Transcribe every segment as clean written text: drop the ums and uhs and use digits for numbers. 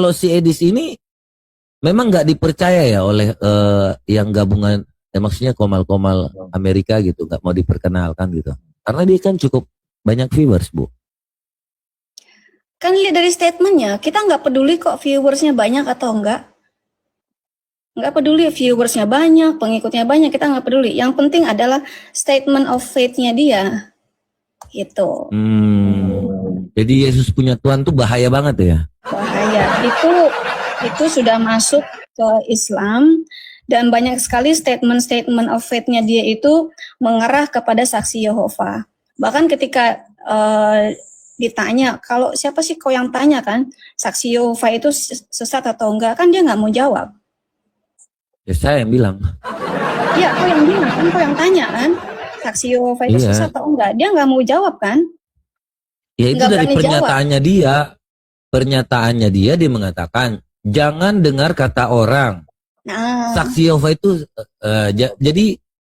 kalau si Edis ini memang nggak dipercaya ya oleh yang gabungan, maksudnya komal-komal Amerika gitu, nggak mau diperkenalkan gitu. Karena dia kan cukup banyak viewers, Bu. Kan lihat dari statementnya, kita nggak peduli kok viewersnya banyak atau enggak. Nggak peduli viewersnya banyak, pengikutnya banyak, kita nggak peduli. Yang penting adalah statement of faith-nya dia. Gitu. Jadi Yesus punya Tuhan tuh bahaya banget ya? Bahaya. Itu sudah masuk ke Islam, dan banyak sekali statement of faith-nya dia itu mengarah kepada saksi Yehova. Bahkan ketika ditanya, kalau siapa sih kau yang tanya kan, saksi Yehova itu sesat atau enggak, kan dia nggak mau jawab. Ya saya yang bilang. Iya, kau yang bilang kan, kau yang tanya kan, saksi Yehova itu sesat atau enggak, dia nggak mau jawab kan. Ya itu dari pernyataannya dia. Pernyataannya dia mengatakan, jangan dengar kata orang. Saksi Yehova itu, jadi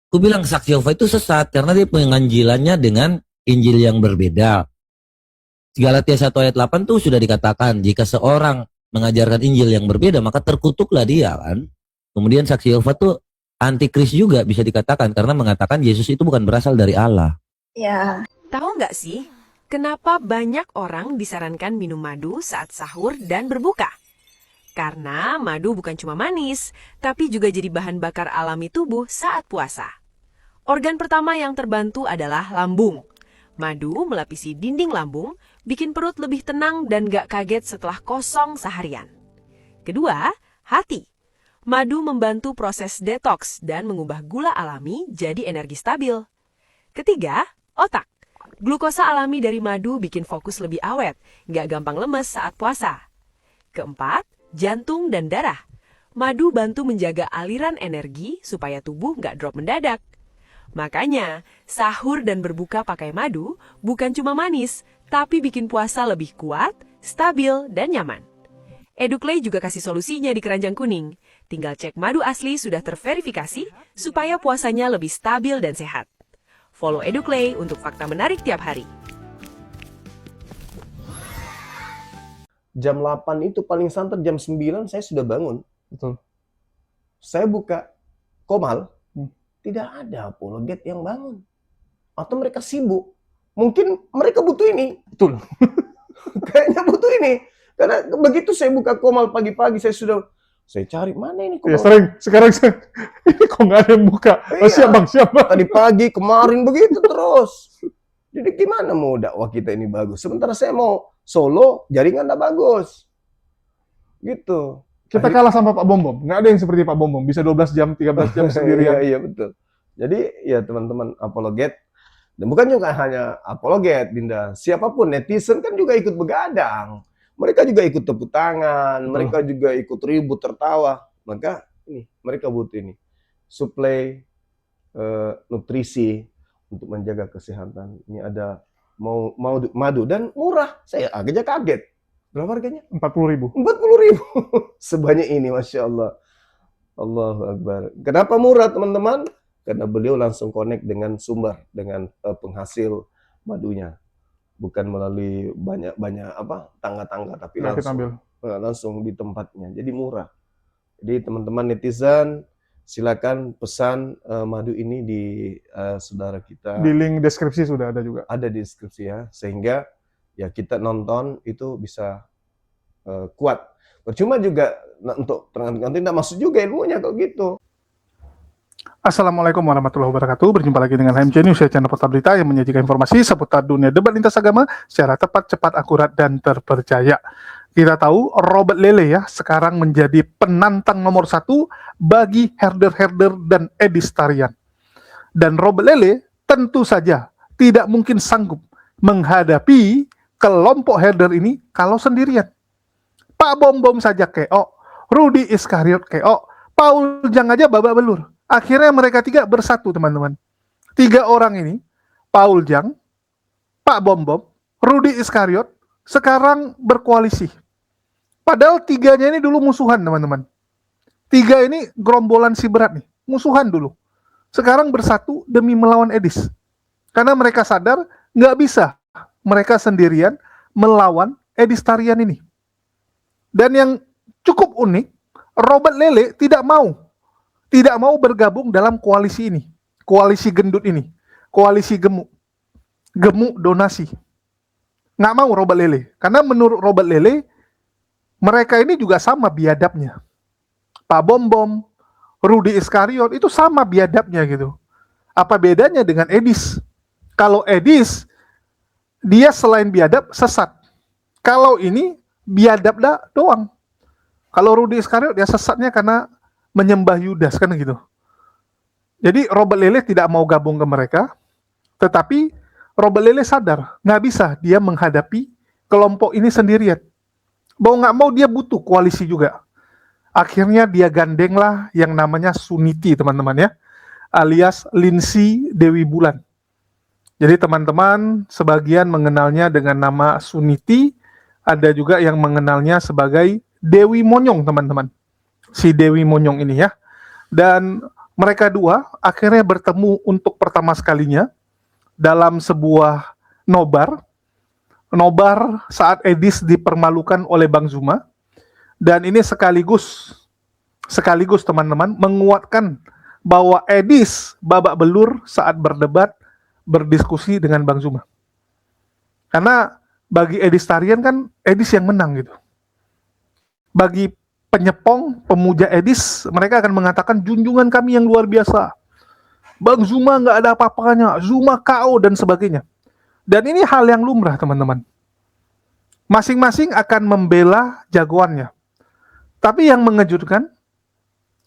aku bilang saksi Yehova itu sesat karena dia penganjilannya dengan Injil yang berbeda. Galatia 1 ayat 8 tuh sudah dikatakan, jika seorang mengajarkan Injil yang berbeda, maka terkutuklah dia kan. Kemudian saksi Yehova tuh antikris juga bisa dikatakan, karena mengatakan Yesus itu bukan berasal dari Allah. Ya. Tahu nggak sih, kenapa banyak orang disarankan minum madu saat sahur dan berbuka? Karena madu bukan cuma manis, tapi juga jadi bahan bakar alami tubuh saat puasa. Organ pertama yang terbantu adalah lambung. Madu melapisi dinding lambung, bikin perut lebih tenang dan gak kaget setelah kosong seharian. Kedua, hati. Madu membantu proses detoks dan mengubah gula alami jadi energi stabil. Ketiga, otak. Glukosa alami dari madu bikin fokus lebih awet, gak gampang lemes saat puasa. Keempat, jantung dan darah. Madu bantu menjaga aliran energi supaya tubuh gak drop mendadak. Makanya, sahur dan berbuka pakai madu bukan cuma manis, tapi bikin puasa lebih kuat, stabil, dan nyaman. Educlay juga kasih solusinya di keranjang kuning. Tinggal cek madu asli sudah terverifikasi supaya puasanya lebih stabil dan sehat. Follow Educlay untuk fakta menarik tiap hari. Jam 8 itu paling santer, jam 9 saya sudah bangun. Betul. Saya buka Komal, tidak ada apologet yang bangun. Atau mereka sibuk. Mungkin mereka butuh ini. Betul. Kayaknya butuh ini. Karena begitu saya buka Komal pagi-pagi, saya cari, mana ini Komal? Ya, sekarang ini kok nggak ada yang buka. Oh, iya. Siap bang. Tadi pagi, kemarin begitu terus. Jadi gimana mau dakwah kita ini bagus? Sementara saya mau solo, jaringan nggak bagus. Gitu. Kita kalah sama Pak Bom. Nggak ada yang seperti Pak Bom. Bisa 12 jam, 13 jam sendirian. Iya, betul. Jadi ya teman-teman apologet, dan bukan juga hanya apologet, Dinda. Siapapun, netizen kan juga ikut begadang. Mereka juga ikut tepuk tangan, mereka juga ikut ribut, tertawa. Maka ini, mereka butuh ini. Suplai nutrisi untuk menjaga kesehatan. Ini ada madu dan murah. Saya agak kaget. Berapa harganya? 40.000. 40.000. Sebanyak ini, Masya Allah. Allahu Akbar. Kenapa murah, teman-teman? Karena beliau langsung connect dengan sumber, dengan penghasil madunya. Bukan melalui banyak tangga-tangga, tapi langsung di tempatnya. Jadi murah. Jadi teman-teman netizen, silakan pesan madu ini di saudara kita. Di link deskripsi sudah ada juga. Ada di deskripsi ya, sehingga ya kita nonton itu bisa kuat. Percuma juga untuk nanti tidak masuk juga ilmunya kalau gitu. Assalamualaikum warahmatullahi wabarakatuh. Berjumpa lagi dengan HMC News, channel Portal Berita yang menyajikan informasi seputar dunia debat lintas agama secara tepat, cepat, akurat, dan terpercaya. Kita tahu Robert Lele ya sekarang menjadi penantang nomor 1 bagi herder-herder dan Edis Tarian. Dan Robert Lele tentu saja tidak mungkin sanggup menghadapi kelompok herder ini kalau sendirian. Pak Bom saja KO, Rudy Iskariot KO, Paul Jang aja babak belur. Akhirnya mereka 3 bersatu, teman-teman. 3 orang ini, Paul Jang, Pak Bom, Rudy Iskariot, sekarang berkoalisi. Padahal 3-nya ini dulu musuhan, teman-teman. 3 ini gerombolan si berat nih, musuhan dulu. Sekarang bersatu demi melawan Edis. Karena mereka sadar nggak bisa mereka sendirian melawan Edis Tarian ini. Dan yang cukup unik, Robert Lele tidak mau bergabung dalam koalisi ini, koalisi gendut ini, koalisi gemuk donasi. Nggak mau Robert Lele, karena menurut Robert Lele, mereka ini juga sama biadabnya. Pak Bom, Rudy Iskariot itu sama biadabnya gitu. Apa bedanya dengan Edis? Kalau Edis, dia selain biadab, sesat. Kalau ini, biadab doang. Kalau Rudy Iskariot, dia sesatnya karena menyembah Yudas, kan gitu. Jadi Robert Lele tidak mau gabung ke mereka, tetapi Robert Lele sadar, nggak bisa dia menghadapi kelompok ini sendirian. Mau nggak mau dia butuh koalisi juga. Akhirnya dia gandenglah yang namanya Suniti, teman-teman ya, alias Lindsay Dewi Bulan. Jadi teman-teman sebagian mengenalnya dengan nama Suniti, ada juga yang mengenalnya sebagai Dewi Monyong, teman-teman. Si Dewi Monyong ini ya. Dan mereka dua akhirnya bertemu untuk pertama sekalinya dalam sebuah nobar saat Edis dipermalukan oleh Bang Zuma, dan ini sekaligus teman-teman menguatkan bahwa Edis babak belur saat berdiskusi dengan Bang Zuma, karena bagi Edis Tarian kan Edis yang menang gitu. Bagi penyepong pemuja Edis, mereka akan mengatakan junjungan kami yang luar biasa, Bang Zuma nggak ada apa-apanya, Zuma KO dan sebagainya. Dan ini hal yang lumrah teman-teman. Masing-masing akan membela jagoannya. Tapi yang mengejutkan,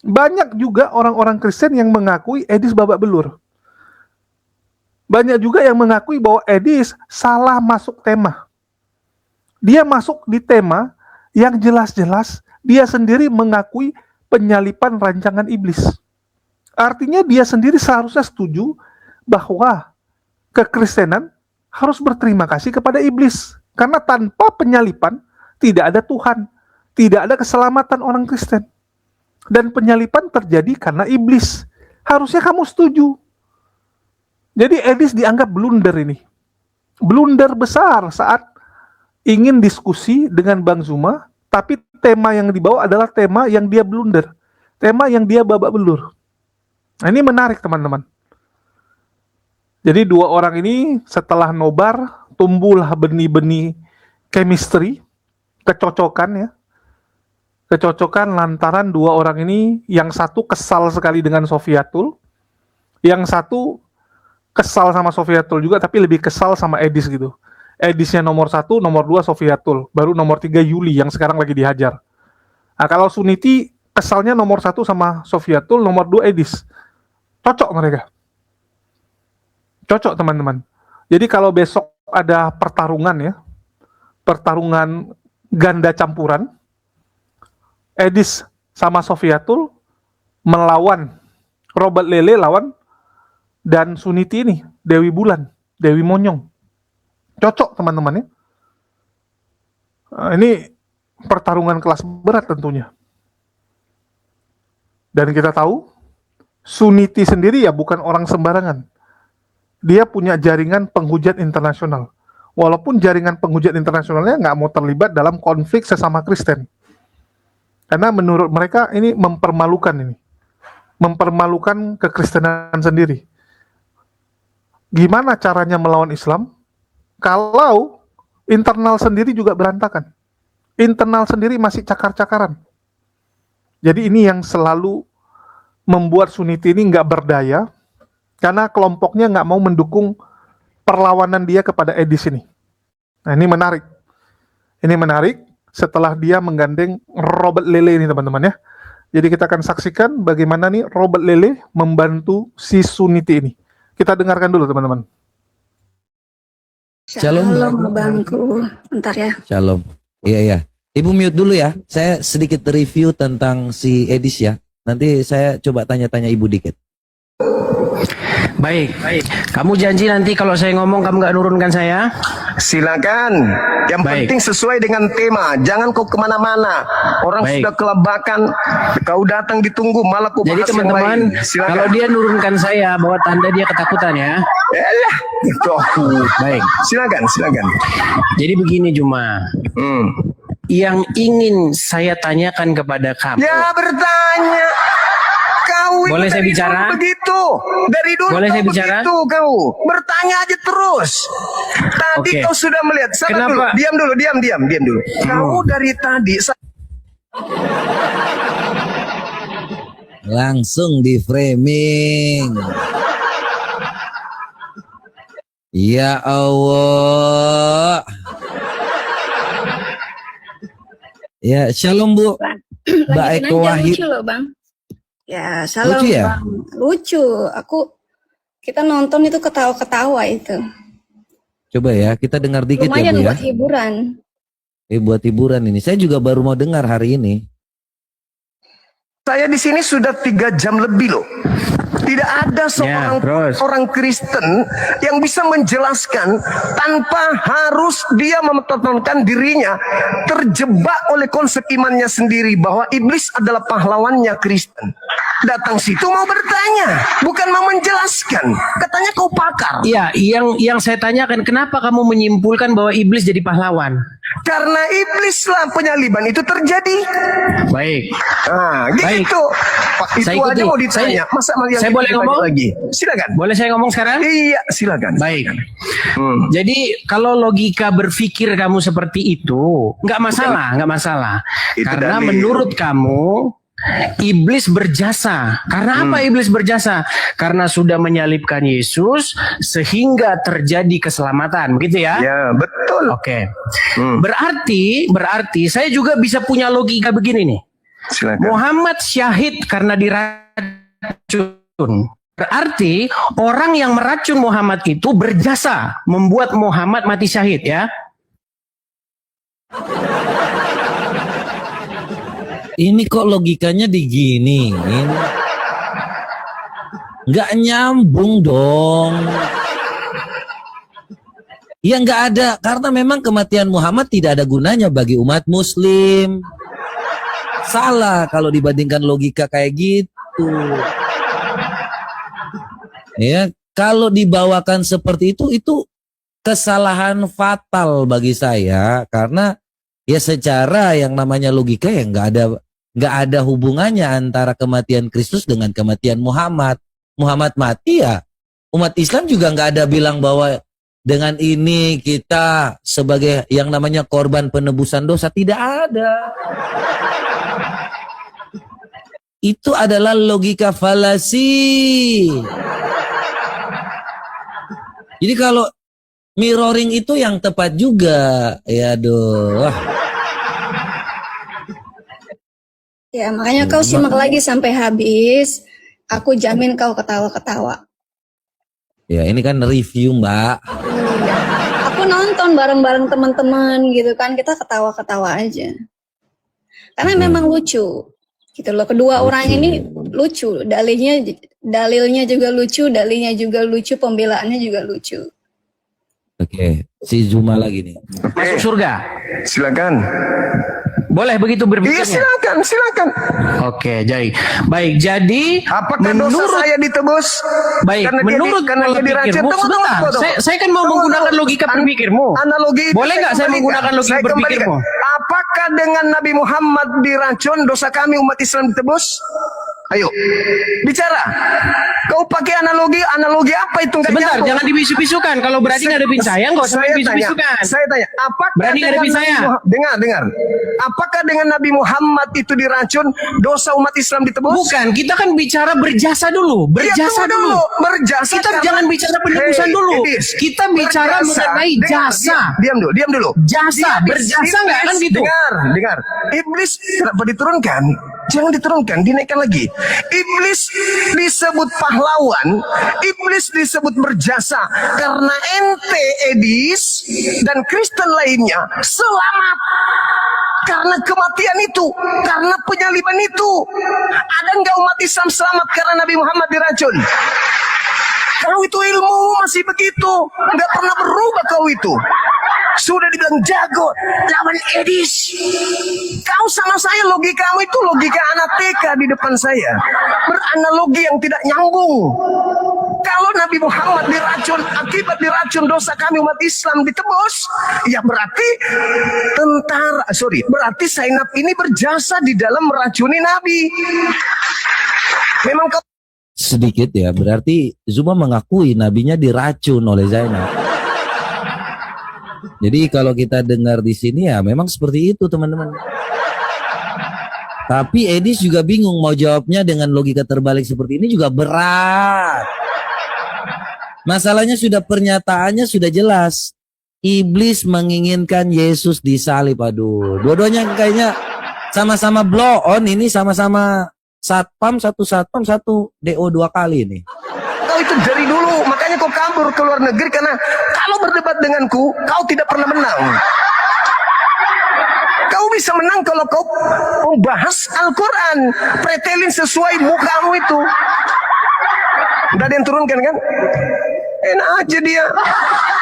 banyak juga orang-orang Kristen yang mengakui Edis babak belur. Banyak juga yang mengakui bahwa Edis salah masuk tema. Dia masuk di tema yang jelas-jelas dia sendiri mengakui penyalipan rancangan iblis. Artinya dia sendiri seharusnya setuju bahwa kekristenan harus berterima kasih kepada iblis. Karena tanpa penyalipan tidak ada Tuhan, tidak ada keselamatan orang Kristen. Dan penyalipan terjadi karena iblis. Harusnya kamu setuju. Jadi Edis dianggap blunder ini. Blunder besar saat ingin diskusi dengan Bang Zuma, tapi tema yang dibawa adalah tema yang dia blunder. Tema yang dia babak belur. Nah, ini menarik teman-teman. Jadi dua orang ini setelah nobar tumbuhlah benih-benih chemistry, kecocokan ya. Kecocokan lantaran dua orang ini, yang satu kesal sekali dengan Sofiatul, yang satu kesal sama Sofiatul juga tapi lebih kesal sama Edis gitu. Edisnya nomor 1, nomor 2 Sofiatul, baru nomor 3 Yuli yang sekarang lagi dihajar. Nah, kalau Suniti kesalnya nomor 1 sama Sofiatul, nomor 2 Edis. Cocok mereka. Cocok teman-teman. Jadi kalau besok ada pertarungan ya, pertarungan ganda campuran, Edis sama Sofiatul melawan Robert Lele lawan dan Suniti ini, Dewi Bulan, Dewi Monyong. Cocok teman-teman ya. Ini pertarungan kelas berat tentunya. Dan kita tahu Suniti sendiri ya bukan orang sembarangan. Dia punya jaringan penghujat internasional. Walaupun jaringan penghujat internasionalnya nggak mau terlibat dalam konflik sesama Kristen. Karena menurut mereka ini mempermalukan ini. Mempermalukan kekristenan sendiri. Gimana caranya melawan Islam? Kalau internal sendiri juga berantakan. Internal sendiri masih cakar-cakaran. Jadi ini yang selalu membuat Suniti ini nggak berdaya, karena kelompoknya nggak mau mendukung perlawanan dia kepada Edis ini. Nah ini menarik. Ini menarik setelah dia menggandeng Robert Lele ini teman-teman ya. Jadi kita akan saksikan bagaimana nih Robert Lele membantu si Suniti ini. Kita dengarkan dulu teman-teman. Shalom. Shalom abangku. Bentar ya. Shalom. Iya. Ibu mute dulu ya. Saya sedikit review tentang si Edis ya. Nanti saya coba tanya-tanya Ibu dikit. Baik. Kamu janji nanti kalau saya ngomong kamu nggak nurunkan saya? Silakan. Yang Baik. penting sesuai dengan tema. Jangan kau kemana-mana. Orang Baik. sudah kelabakan. Kau datang ditunggu malah kau Jadi bahas yang teman-teman, lain. Silakan. kalau dia nurunkan saya bahwa tanda dia ketakutan ya. Elah, itu aku. Baik. Silakan. Jadi begini Juma. yang ingin saya tanyakan kepada kamu. Ya bertanya. Kau itu Boleh saya dari bicara? dulu begitu. Dari dulu Boleh kau saya bicara? begitu kau. Bertanya aja terus. Tadi Oke. kau sudah melihat. Sabar Kenapa? dulu. Diam dulu. Kau dari tadi Langsung di framing. Ya Allah. Ya, shalom Bu. Mbak Lanjutin Eko aja, Wahid. lucu loh Bang. Ya, salam Lucu ya? Bang. Lucu. Kita nonton itu ketawa-ketawa itu. Coba ya, kita dengar dikit ya Lumayan Bu ya. buat hiburan. Buat hiburan ini. Saya juga baru mau dengar hari ini. saya di sini sudah 3 jam lebih loh. Tidak ada seorang terus. orang Kristen yang bisa menjelaskan tanpa harus dia mempertontonkan dirinya terjebak oleh konsep imannya sendiri bahwa iblis adalah pahlawannya Kristen. Datang situ mau bertanya, bukan mau menjelaskan. Katanya kau pakar. Iya, yang saya tanyakan, kenapa kamu menyimpulkan bahwa iblis jadi pahlawan? Karena iblislah penyaliban itu terjadi. Baik. Nah, Baik. gitu. Pak, itu Saya aja ikuti. mau ditanya. Masa yang Saya boleh ditanya ngomong? lagi? Silakan. Boleh saya ngomong sekarang? Iya, silakan. Baik. Jadi kalau logika berpikir kamu seperti itu, nggak masalah. Itu Karena dalil. menurut kamu iblis berjasa. Karena apa iblis berjasa? Karena sudah menyalibkan Yesus sehingga terjadi keselamatan, begitu ya? Ya, betul. Oke. Berarti saya juga bisa punya logika begini nih. Silakan. Muhammad syahid karena diracun. Berarti orang yang meracun Muhammad itu berjasa membuat Muhammad mati syahid ya. Ini kok logikanya diginiin? Nggak nyambung dong. Ya nggak ada, karena memang kematian Muhammad tidak ada gunanya bagi umat muslim. Salah kalau dibandingkan logika kayak gitu. Ya, kalau dibawakan seperti itu kesalahan fatal bagi saya, karena ya secara yang namanya logika ya nggak ada hubungannya antara kematian Kristus dengan kematian Muhammad. Muhammad mati ya, umat Islam juga nggak ada bilang bahwa dengan ini kita sebagai yang namanya korban penebusan dosa, tidak ada. Itu adalah logika falasi. Jadi kalau mirroring itu yang tepat juga. Ya aduh. Ya, makanya kau simak lagi sampai habis. Aku jamin kau ketawa-ketawa. Ya ini kan review Mbak. Aku nonton bareng-bareng teman-teman gitu kan, kita ketawa-ketawa aja. Karena memang lucu. Gitu loh, kedua orang ini lucu, dalilnya juga lucu, pembelaannya juga lucu. Oke, si Zuma lagi nih. Masuk surga. Silakan. Boleh begitu Iya, berpikirnya? silakan. Oke, baik. Jadi Apakah dosa saya ditebus? Baik, menurut pola pikirmu, sebentar. Saya kan mau menggunakan logika berpikirmu. Analogi itu Boleh nggak saya kembalikan. menggunakan logika Saya kembalikan. berpikirmu? Apakah dengan Nabi Muhammad diracun dosa kami umat Islam ditebus? Ayo, bicara. Kau pakai analogi apa itu? Nggak Sebentar, nyambung. jangan dibisu-bisukan. Kalau berani ngadepin saya, nggak usah bisu-bisukan. Saya tanya, apakah Berani dengan ngadepin Nabi saya? Dengar. Apakah dengan Nabi Muhammad itu diracun dosa umat Islam ditebus? Bukan, kita kan bicara berjasa dulu. Berjasa Ya, tunggu dulu. Berjasa. Kita karena- jangan bicara penebusan Hey, dulu. Idris, Kita bicara mengenai jasa. Diam dulu. Jasa, berjasa nggak kan gitu? Dengar. Iblis kenapa diturunkan? Jangan diturunkan, dinaikkan lagi. Iblis disebut pahlawan, iblis disebut berjasa karena ente Edis dan Kristen lainnya selamat karena kematian itu, karena penyaliban itu. Ada nggak umat Islam selamat karena Nabi Muhammad diracun? Kau itu ilmu masih begitu, nggak pernah berubah kau itu. Sudah dibilang jago, lawan Edis. Kau sama saya logikamu itu logika anak TK di depan saya. Beranalogi yang tidak nyambung. Kalau Nabi Muhammad diracun, akibat diracun dosa kami umat Islam ditebus, ya berarti berarti Zainab ini berjasa di dalam meracuni Nabi. Memang Sedikit ya, berarti Zuma mengakui nabinya diracun oleh Zainab. Jadi kalau kita dengar di sini ya memang seperti itu teman-teman. Tapi Edis juga bingung mau jawabnya dengan logika terbalik seperti ini juga berat. Masalahnya pernyataannya sudah jelas. Iblis menginginkan Yesus disalib. Aduh, dua-duanya kayaknya sama-sama blow on, ini sama-sama satpam, satu DO 2 kali nih. kau itu dari dulu, makanya kau kabur ke luar negeri karena kalau berdebat denganku, kau tidak pernah menang. Kau bisa menang kalau kau membahas Al-Quran, pretelin sesuai mukamu itu. Udah ada yang turunkan kan? Enak aja dia.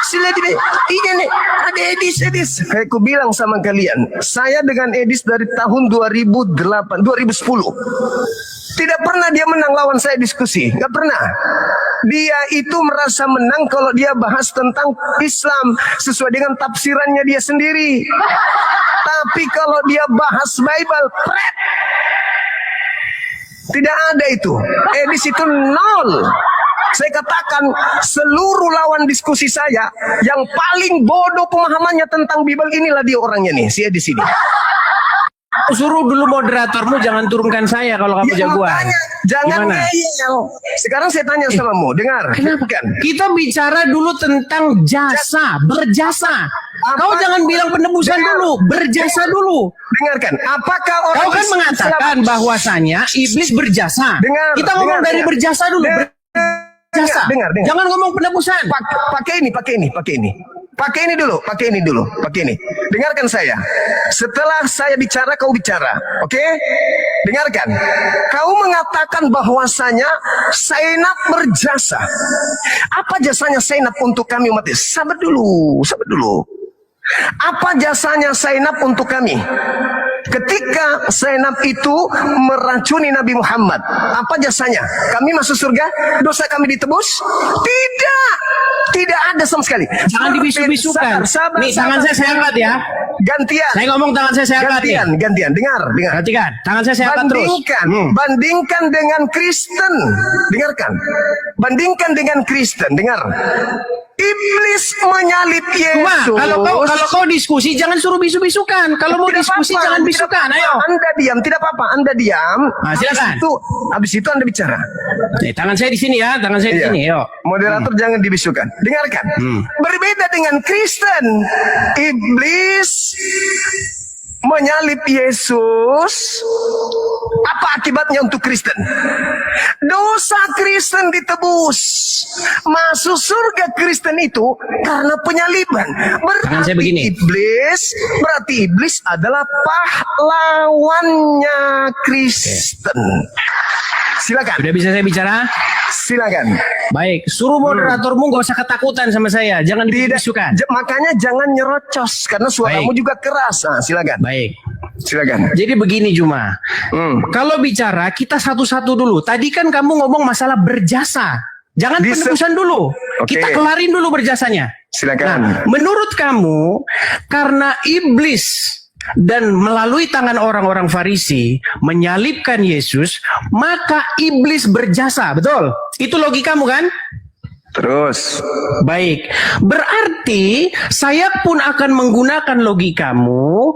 Sila dia, iya nih, ada Edis. Kayak ku bilang sama kalian, saya dengan Edis dari tahun 2010. Tidak pernah dia menang lawan saya diskusi, nggak pernah. Dia itu merasa menang kalau dia bahas tentang Islam sesuai dengan tafsirannya dia sendiri. Tapi kalau dia bahas Bible, tidak ada itu. Edis itu nol. Saya katakan seluruh lawan diskusi saya yang paling bodoh pemahamannya tentang Bible inilah dia orangnya nih, si Edis ini. Suruh dulu moderatormu jangan turunkan saya kalau kamu jagoan. Jangan Gimana? ngeyel. Sekarang saya tanya sama mu, dengar. Kenapa? Kan? Kita bicara dulu tentang jasa, berjasa. Kau jangan bilang penebusan dulu, berjasa dulu. Dengarkan, apakah orang Kau kan Islam- mengatakan bahwasanya iblis berjasa. Dengar, Kita ngomong dengar, dari dengar. berjasa dulu. Berjasa. Dengar. Jangan ngomong penebusan. Pakai ini. Pakai ini dulu. Dengarkan saya. Setelah saya bicara, kau bicara. Oke? Dengarkan. Kau mengatakan bahwasanya Zainab berjasa. Apa jasanya Zainab untuk kami umat Islam? Sabar dulu. Apa jasanya Zainab untuk kami? Ketika Zainab itu meracuni Nabi Muhammad, apa jasanya? Kami masuk surga? Dosa kami ditebus? Tidak ada sama sekali. Jangan dibisu-bisukan. Sabar. Nih, tangan saya angkat ya. Gantian. Saya ngomong tangan saya angkat ya. Gantian. Dengar. Perhatikan, tangan saya angkat terus. Bandingkan dengan Kristen. Dengarkan. Bandingkan dengan Kristen. Dengar. Iblis menyalib Yesus. Kalau kau diskusi jangan suruh bisu-bisukan. Kalau mau Tidak diskusi apa-apa, jangan tidak bisukan. apa-apa. Ayo. Anda diam, tidak apa-apa. Anda diam. Nah, silakan. Habis itu Anda bicara. Nih, tangan saya di sini ya, tangan saya di Iya. sini. Yuk. Moderator jangan dibisukan. Dengarkan. Berbeda dengan Kristen. Iblis menyalib Yesus. Apa akibatnya untuk Kristen? Dosa Kristen ditebus. Masuk surga Kristen itu karena penyaliban. Tangan saya begini. Berarti iblis adalah pahlawannya Kristen. Silakan. Sudah bisa saya bicara? Silakan. Baik, suruh moderatormu gak usah ketakutan sama saya. Jangan dibisukan. Makanya jangan nyerocos karena suaramu Baik. juga keras. Nah, silakan. Baik. Silakan. Jadi begini Juma. Kalau bicara kita satu-satu dulu. Tadi kan kamu ngomong masalah berjasa. Jangan penebusan dulu. Oke. Kita kelarin dulu berjasanya. Silakan. Nah, menurut kamu karena iblis dan melalui tangan orang-orang Farisi menyalibkan Yesus, maka iblis berjasa, betul? Itu logikamu kan? Terus. Baik, berarti saya pun akan menggunakan logikamu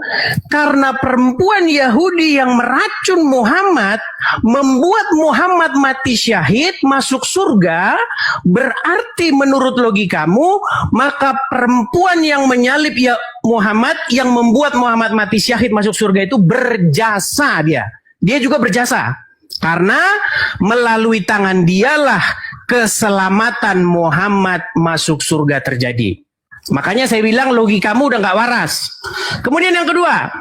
karena perempuan Yahudi yang meracun Muhammad membuat Muhammad mati syahid masuk surga, berarti menurut logikamu maka perempuan yang menyalib Muhammad yang membuat Muhammad mati syahid masuk surga itu berjasa dia juga berjasa karena melalui tangan dialah keselamatan Muhammad masuk surga terjadi. Makanya saya bilang logikamu udah nggak waras. Kemudian yang kedua.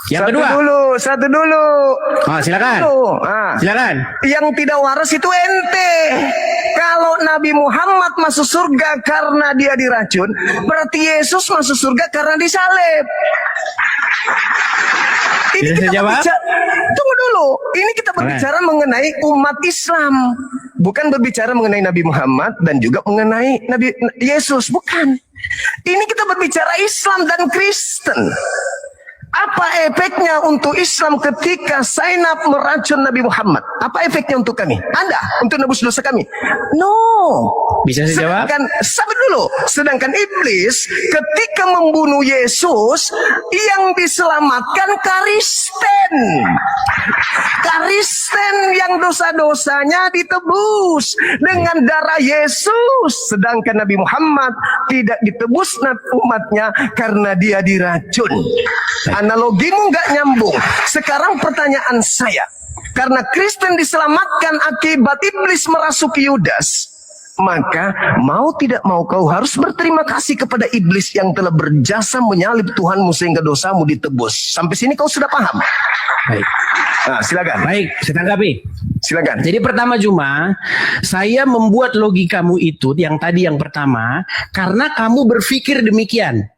Satu dulu. Oh, silakan. Silakan. Yang tidak waras itu ente. Kalau Nabi Muhammad masuk surga karena dia diracun, berarti Yesus masuk surga karena disalib. Ini Bisa kita saya jawab? berbicara, tunggu dulu. Ini kita berbicara mengenai umat Islam, bukan berbicara mengenai Nabi Muhammad dan juga mengenai Nabi Yesus, bukan. Ini kita berbicara Islam dan Kristen. Apa efeknya untuk Islam ketika Zainab meracun Nabi Muhammad? Apa efeknya untuk kami? Anda, untuk nebus dosa kami? No. Bisa saya jawab? Sabar dulu. Sedangkan iblis ketika membunuh Yesus, yang diselamatkan Kristen. Kristen yang dosa-dosanya ditebus dengan darah Yesus. Sedangkan Nabi Muhammad tidak ditebus umatnya karena dia diracun. Analogimu nggak nyambung. Sekarang pertanyaan saya, karena Kristen diselamatkan akibat iblis merasuki Yudas, maka mau tidak mau kau harus berterima kasih kepada iblis yang telah berjasa menyalib Tuhanmu sehingga dosamu ditebus. Sampai sini kau sudah paham? Baik. Nah, silakan. Baik, saya tanggapi. Silakan. Jadi pertama Juma, saya membuat logikamu itu yang tadi yang pertama karena kamu berpikir demikian.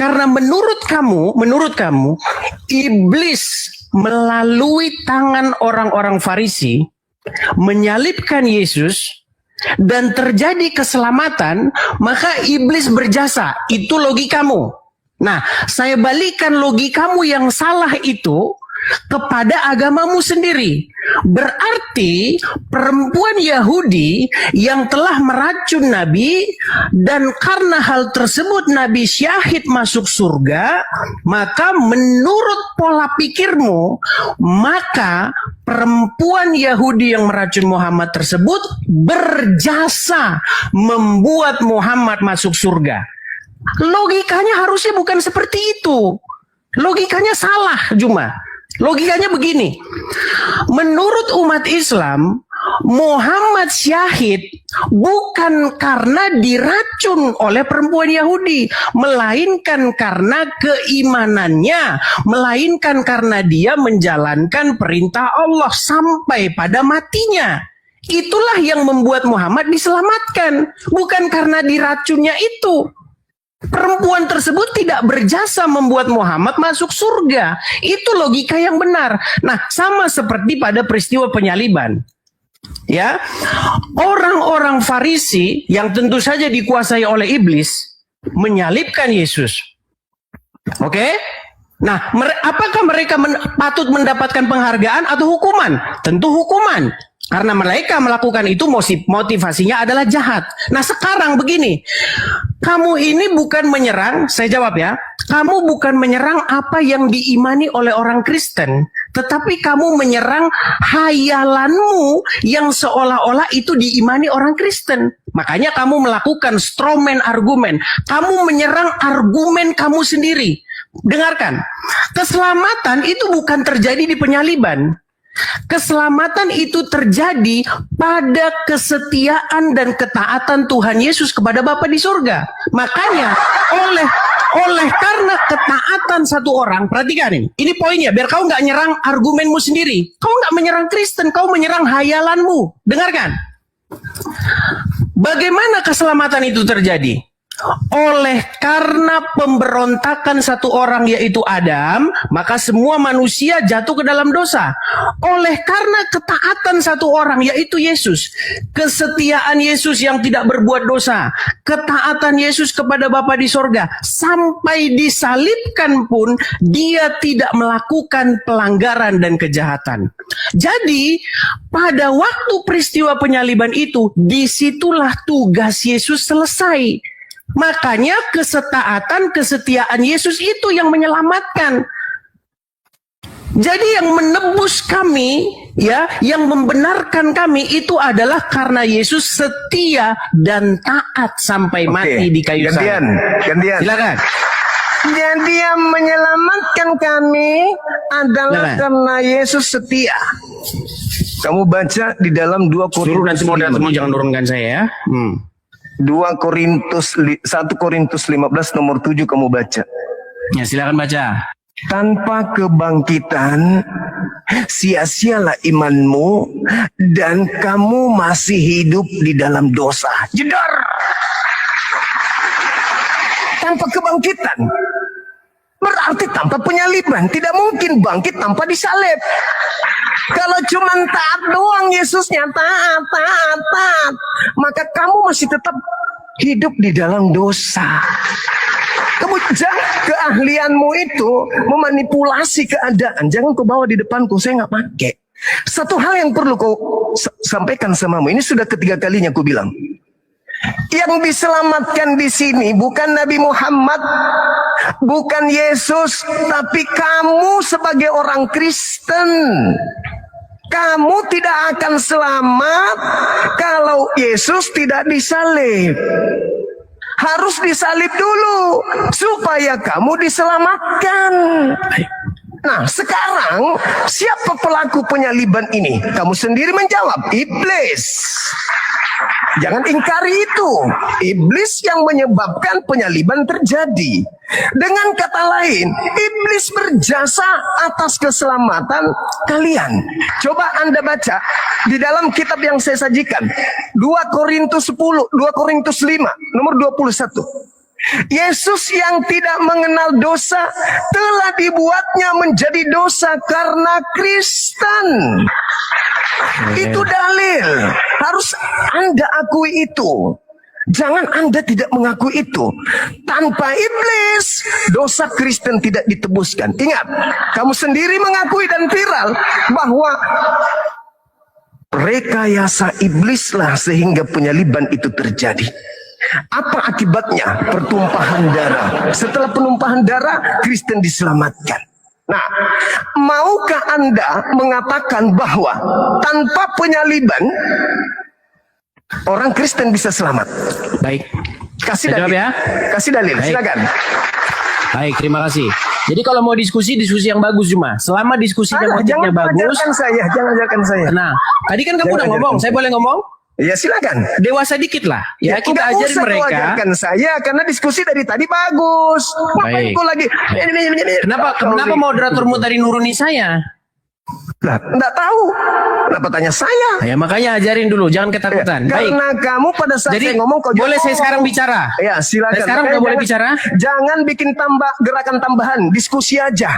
Karena menurut kamu iblis melalui tangan orang-orang Farisi menyalibkan Yesus dan terjadi keselamatan, maka iblis berjasa. Itu logikamu. Nah, saya balikan logikamu yang salah itu kepada agamamu sendiri. Berarti perempuan Yahudi yang telah meracun Nabi dan karena hal tersebut Nabi syahid masuk surga, maka menurut pola pikirmu, maka perempuan Yahudi yang meracun Muhammad tersebut berjasa membuat Muhammad masuk surga. Logikanya harusnya bukan seperti itu. Logikanya salah, Juma. Logikanya begini, menurut umat Islam, Muhammad syahid bukan karena diracun oleh perempuan Yahudi, melainkan karena keimanannya, melainkan karena dia menjalankan perintah Allah sampai pada matinya. Itulah yang membuat Muhammad diselamatkan, bukan karena diracunnya itu. Perempuan tersebut tidak berjasa membuat Muhammad masuk surga. Itu logika yang benar. Nah, sama seperti pada peristiwa penyaliban. Ya, orang-orang Farisi yang tentu saja dikuasai oleh iblis menyalibkan Yesus. Oke? Nah, apakah mereka patut mendapatkan penghargaan atau hukuman? Tentu hukuman. Karena mereka melakukan itu motivasinya adalah jahat. Nah sekarang begini, kamu ini bukan menyerang, saya jawab ya, kamu bukan menyerang apa yang diimani oleh orang Kristen, tetapi kamu menyerang hayalanmu yang seolah-olah itu diimani orang Kristen. Makanya kamu melakukan strawman argumen, kamu menyerang argumen kamu sendiri. Dengarkan, keselamatan itu bukan terjadi di penyaliban. Keselamatan itu terjadi pada kesetiaan dan ketaatan Tuhan Yesus kepada Bapa di surga. Makanya oleh karena ketaatan satu orang, perhatikan ini poinnya, biar kau nggak nyerang argumenmu sendiri. Kau nggak menyerang Kristen, kau menyerang hayalanmu. Dengarkan, bagaimana keselamatan itu terjadi? Oleh karena pemberontakan satu orang yaitu Adam, maka semua manusia jatuh ke dalam dosa. Oleh karena ketaatan satu orang yaitu Yesus, kesetiaan Yesus yang tidak berbuat dosa, ketaatan Yesus kepada Bapa di sorga, sampai disalibkan pun dia tidak melakukan pelanggaran dan kejahatan. Jadi pada waktu peristiwa penyaliban itu, disitulah tugas Yesus selesai. Makanya kesetiaan Yesus itu yang menyelamatkan. Jadi yang menebus kami, ya, yang membenarkan kami itu adalah karena Yesus setia dan taat sampai mati di kayu salib. Gantian. Silakan. Jadi yang menyelamatkan kami adalah karena Yesus setia. Kamu baca di dalam 2 Korintus. Suruh nanti mau jangan turunkan saya ya. 1 Korintus 15 nomor 7 kamu baca. Ya silakan baca. Tanpa kebangkitan sia-sialah imanmu dan kamu masih hidup di dalam dosa. Jedar. Tanpa kebangkitan. Berarti tanpa penyaliban tidak mungkin bangkit tanpa disalib. Kalau cuma taat doang Yesusnya, taat, maka kamu masih tetap hidup di dalam dosa. Kamu keahlianmu itu memanipulasi keadaan. Jangan kau bawa di depanku, saya nggak pakai. Satu hal yang perlu kau sampaikan samamu. Ini sudah ketiga kalinya aku bilang. Yang diselamatkan di sini bukan Nabi Muhammad, bukan Yesus, tapi kamu sebagai orang Kristen. Kamu tidak akan selamat kalau Yesus tidak disalib. Harus disalib dulu supaya kamu diselamatkan. Nah, sekarang siapa pelaku penyaliban ini? Kamu sendiri menjawab, iblis. Jangan ingkari itu. Iblis yang menyebabkan penyaliban terjadi. Dengan kata lain, iblis berjasa atas keselamatan kalian. Coba Anda baca di dalam kitab yang saya sajikan. 2 Korintus 10, 2 Korintus 5, nomor 21. Yesus yang tidak mengenal dosa telah dibuatnya menjadi dosa karena Kristen. Itu dalil. Harus Anda akui itu. Jangan Anda tidak mengakui itu. Tanpa iblis, dosa Kristen tidak ditebuskan. Ingat, kamu sendiri mengakui dan viral bahwa rekayasa iblislah sehingga penyaliban itu terjadi. Apa akibatnya? Pertumpahan darah. Setelah penumpahan darah, Kristen diselamatkan. Nah, maukah Anda mengatakan bahwa tanpa penyaliban orang Kristen bisa selamat? Baik. Kasih Saya jawab dalil. ya. Kasih dalil, Baik. silakan. Baik, terima kasih. Jadi kalau mau diskusi yang bagus cuma. Selama diskusi dan Jangan objeknya bagus. ajarkan saya, jangan ajarkan saya. Nah, tadi kan kamu Jangan udah ngomong, ajarkan saya boleh ngomong? Ya silakan. Dewasa dikit lah. Ya, kita tidak ajarin usah kau mereka. ajarkan saya karena diskusi dari tadi bagus. Ngapain Baik. kau lagi? Kenapa moderatormu tadi nuruni saya? Lah, enggak tahu. Kenapa tanya saya? Ya makanya ajarin dulu, jangan ketakutan. Baik. Karena kamu pada saat Jadi saya ngomong kau boleh jangan saya sekarang ngomong. bicara? Ya, silakan. Saya sekarang Makanya udah boleh bicara? Jangan bikin gerakan tambahan, diskusi aja.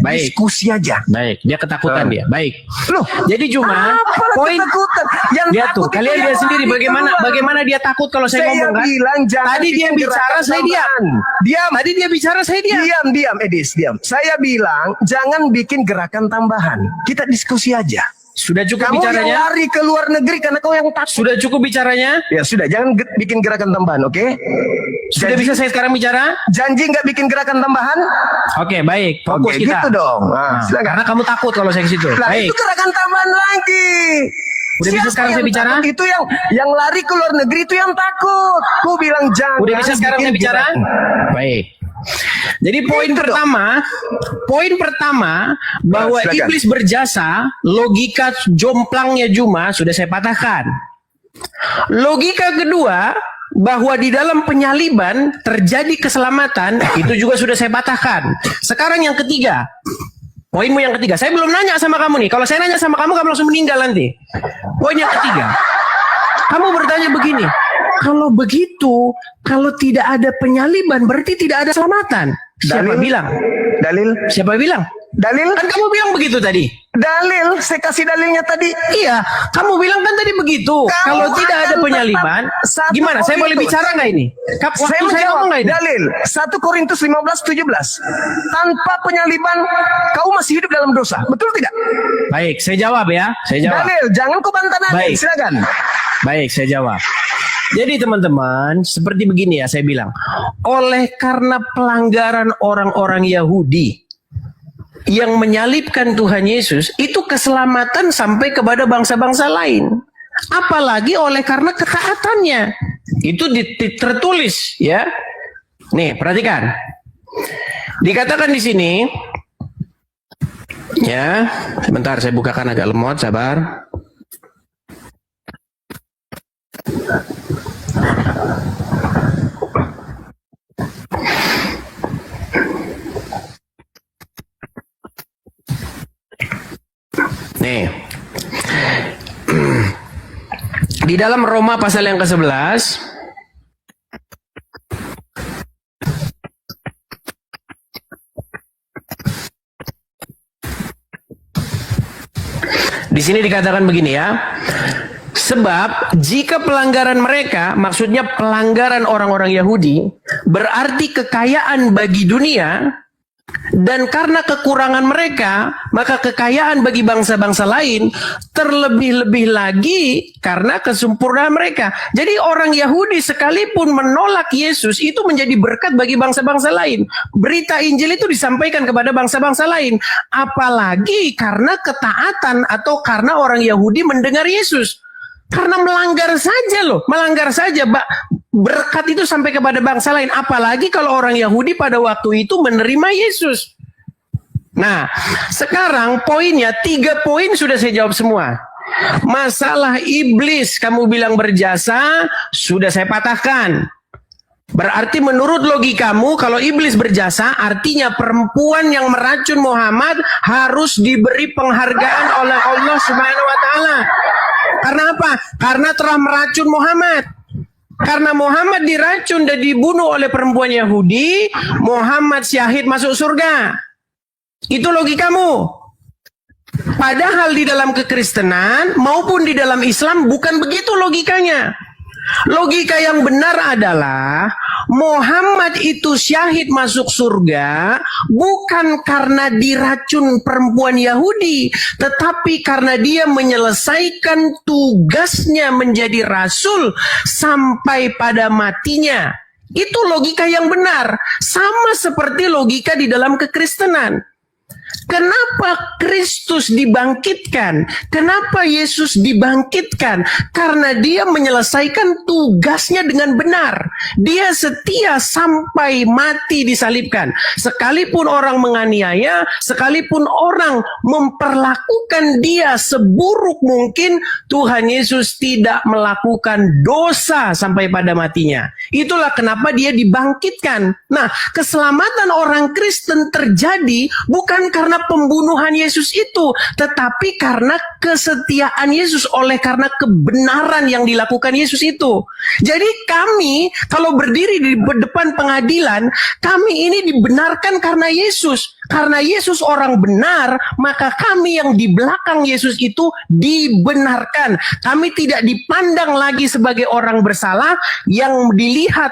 Baik. Diskusi aja. Baik, dia ketakutan dia. Baik. Loh, Jadi cuma apalah poin ketakutan? Yang dia takut tuh, itu kalian yang lihat sendiri lari keluar. bagaimana dia takut kalau saya ngomong kan? bilang jangan Tadi dia bikin bicara, gerakan saya diam. tambahan. Diam. Tadi dia bicara, saya diam. Diam, Edis, diam. Saya bilang jangan bikin gerakan tambahan. Kita diskusi aja. Sudah cukup Kamu yang bicaranya? lari ke luar negeri karena kau yang takut. Sudah cukup bicaranya? Ya sudah, jangan bikin gerakan tambahan, oke? Sudah bisa saya sekarang bicara? Janji nggak bikin gerakan tambahan? Oke, baik. Fokus Oke, kita. gitu dong. Nah, Nah, silakan. karena kamu takut kalau saya ke situ. Lah, Baik. itu gerakan tambahan lagi. Udah bisa sekarang yang saya bicara? takut? Itu yang lari ke luar negeri itu yang takut. Ku bilang jangan. Udah bisa sekarang bikin saya bicara? gerakan. Baik. Jadi poin Itu pertama bahwa silakan. iblis berjasa, logika jomplangnya Juma sudah saya patahkan. Logika kedua bahwa di dalam penyaliban terjadi keselamatan itu juga sudah saya patahkan. Sekarang yang ketiga. Poinmu yang ketiga. Saya belum nanya sama kamu nih. Kalau saya nanya sama kamu langsung meninggal nanti. Poin yang ketiga. Kamu bertanya begini. Kalau begitu, kalau tidak ada penyaliban berarti tidak ada keselamatan. Siapa Dalil? bilang? Dalil. Siapa bilang? Dalil. Kan kamu bilang begitu tadi. Dalil. Saya kasih dalilnya tadi. Iya, kamu bilang kan tadi begitu. Kamu Kalau tidak ada akan penyaliban, tetap satu gimana? Saya boleh Korintus. bicara nggak ini? Waktu Saya saya menjawab ngomong nggak ini? dalil 1 Korintus 15:17. Tanpa penyaliban kau masih hidup dalam dosa. Betul tidak? Baik, saya jawab ya. Saya jawab. Dalil, jangan kau bantah dalil. Baik. Silakan. Baik, saya jawab. Jadi teman-teman, seperti begini ya saya bilang. Oleh karena pelanggaran orang-orang Yahudi yang menyalibkan Tuhan Yesus, itu keselamatan sampai kepada bangsa-bangsa lain. Apalagi oleh karena ketaatannya. Itu tertulis ya. Nih, perhatikan. Dikatakan di sini ya, sebentar saya bukakan agak lemot, sabar. Nih. Di dalam Roma pasal yang ke-11 Di sini dikatakan begini ya. Sebab jika pelanggaran mereka, maksudnya pelanggaran orang-orang Yahudi, berarti kekayaan bagi dunia, dan karena kekurangan mereka, maka kekayaan bagi bangsa-bangsa lain, terlebih-lebih lagi karena kesempurnaan mereka. Jadi orang Yahudi sekalipun menolak Yesus, itu menjadi berkat bagi bangsa-bangsa lain. Berita Injil itu disampaikan kepada bangsa-bangsa lain. Apalagi karena ketaatan atau karena orang Yahudi mendengar Yesus. Karena melanggar saja loh, melanggar saja. Berkat itu sampai kepada bangsa lain. Apalagi kalau orang Yahudi pada waktu itu menerima Yesus. Nah, sekarang poinnya, 3 poin sudah saya jawab semua. Masalah iblis, kamu bilang berjasa, sudah saya patahkan. Berarti menurut logikamu, kalau iblis berjasa, artinya perempuan yang meracun Muhammad harus diberi penghargaan oleh Allah Subhanahu wa Ta'ala. Karena apa? Karena telah meracun Muhammad. Karena Muhammad diracun dan dibunuh oleh perempuan Yahudi, Muhammad syahid masuk surga. Itu logikamu. Padahal di dalam kekristenan maupun di dalam Islam bukan begitu logikanya. Logika yang benar adalah Muhammad itu syahid masuk surga bukan karena diracun perempuan Yahudi, tetapi karena dia menyelesaikan tugasnya menjadi rasul sampai pada matinya. Itu logika yang benar, sama seperti logika di dalam kekristenan. Kenapa Kristus dibangkitkan? Kenapa Yesus dibangkitkan? Karena dia menyelesaikan tugasnya dengan benar. Dia setia sampai mati disalibkan. Sekalipun orang menganiaya, sekalipun orang memperlakukan dia seburuk mungkin, Tuhan Yesus tidak melakukan dosa sampai pada matinya. Itulah kenapa dia dibangkitkan. Nah, keselamatan orang Kristen terjadi bukan karena pembunuhan Yesus itu, tetapi karena kesetiaan Yesus, oleh karena kebenaran yang dilakukan Yesus itu. Jadi kami kalau berdiri di depan pengadilan, kami ini dibenarkan karena Yesus. Karena Yesus orang benar, maka kami yang di belakang Yesus itu dibenarkan. Kami tidak dipandang lagi sebagai orang bersalah, yang dilihat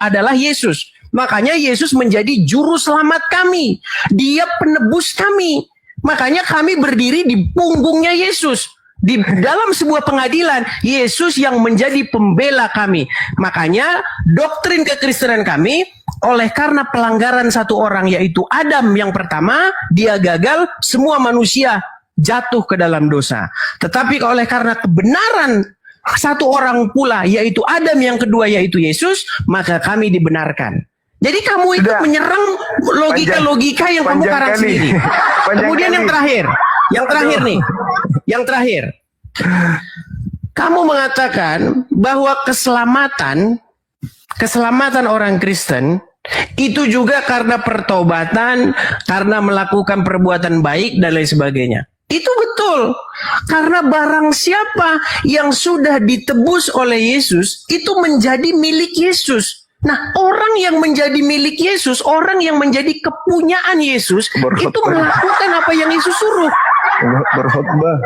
adalah Yesus. Makanya Yesus menjadi juru selamat kami. Dia penebus kami. Makanya kami berdiri di punggungnya Yesus. Di dalam sebuah pengadilan, Yesus yang menjadi pembela kami. Makanya doktrin kekristenan kami, oleh karena pelanggaran satu orang, yaitu Adam yang pertama, dia gagal, semua manusia jatuh ke dalam dosa. Tetapi oleh karena kebenaran satu orang pula, yaitu Adam yang kedua, yaitu Yesus, maka kami dibenarkan. Jadi kamu itu menyerang logika-logika yang kamu karang sendiri. Kemudian yang terakhir, kamu mengatakan bahwa keselamatan orang Kristen itu juga karena pertobatan, karena melakukan perbuatan baik dan lain sebagainya. Itu betul, karena barang siapa yang sudah ditebus oleh Yesus itu menjadi milik Yesus. Nah, orang yang menjadi milik Yesus, orang yang menjadi kepunyaan Yesus, itu melakukan apa yang Yesus suruh. Berkhotbah.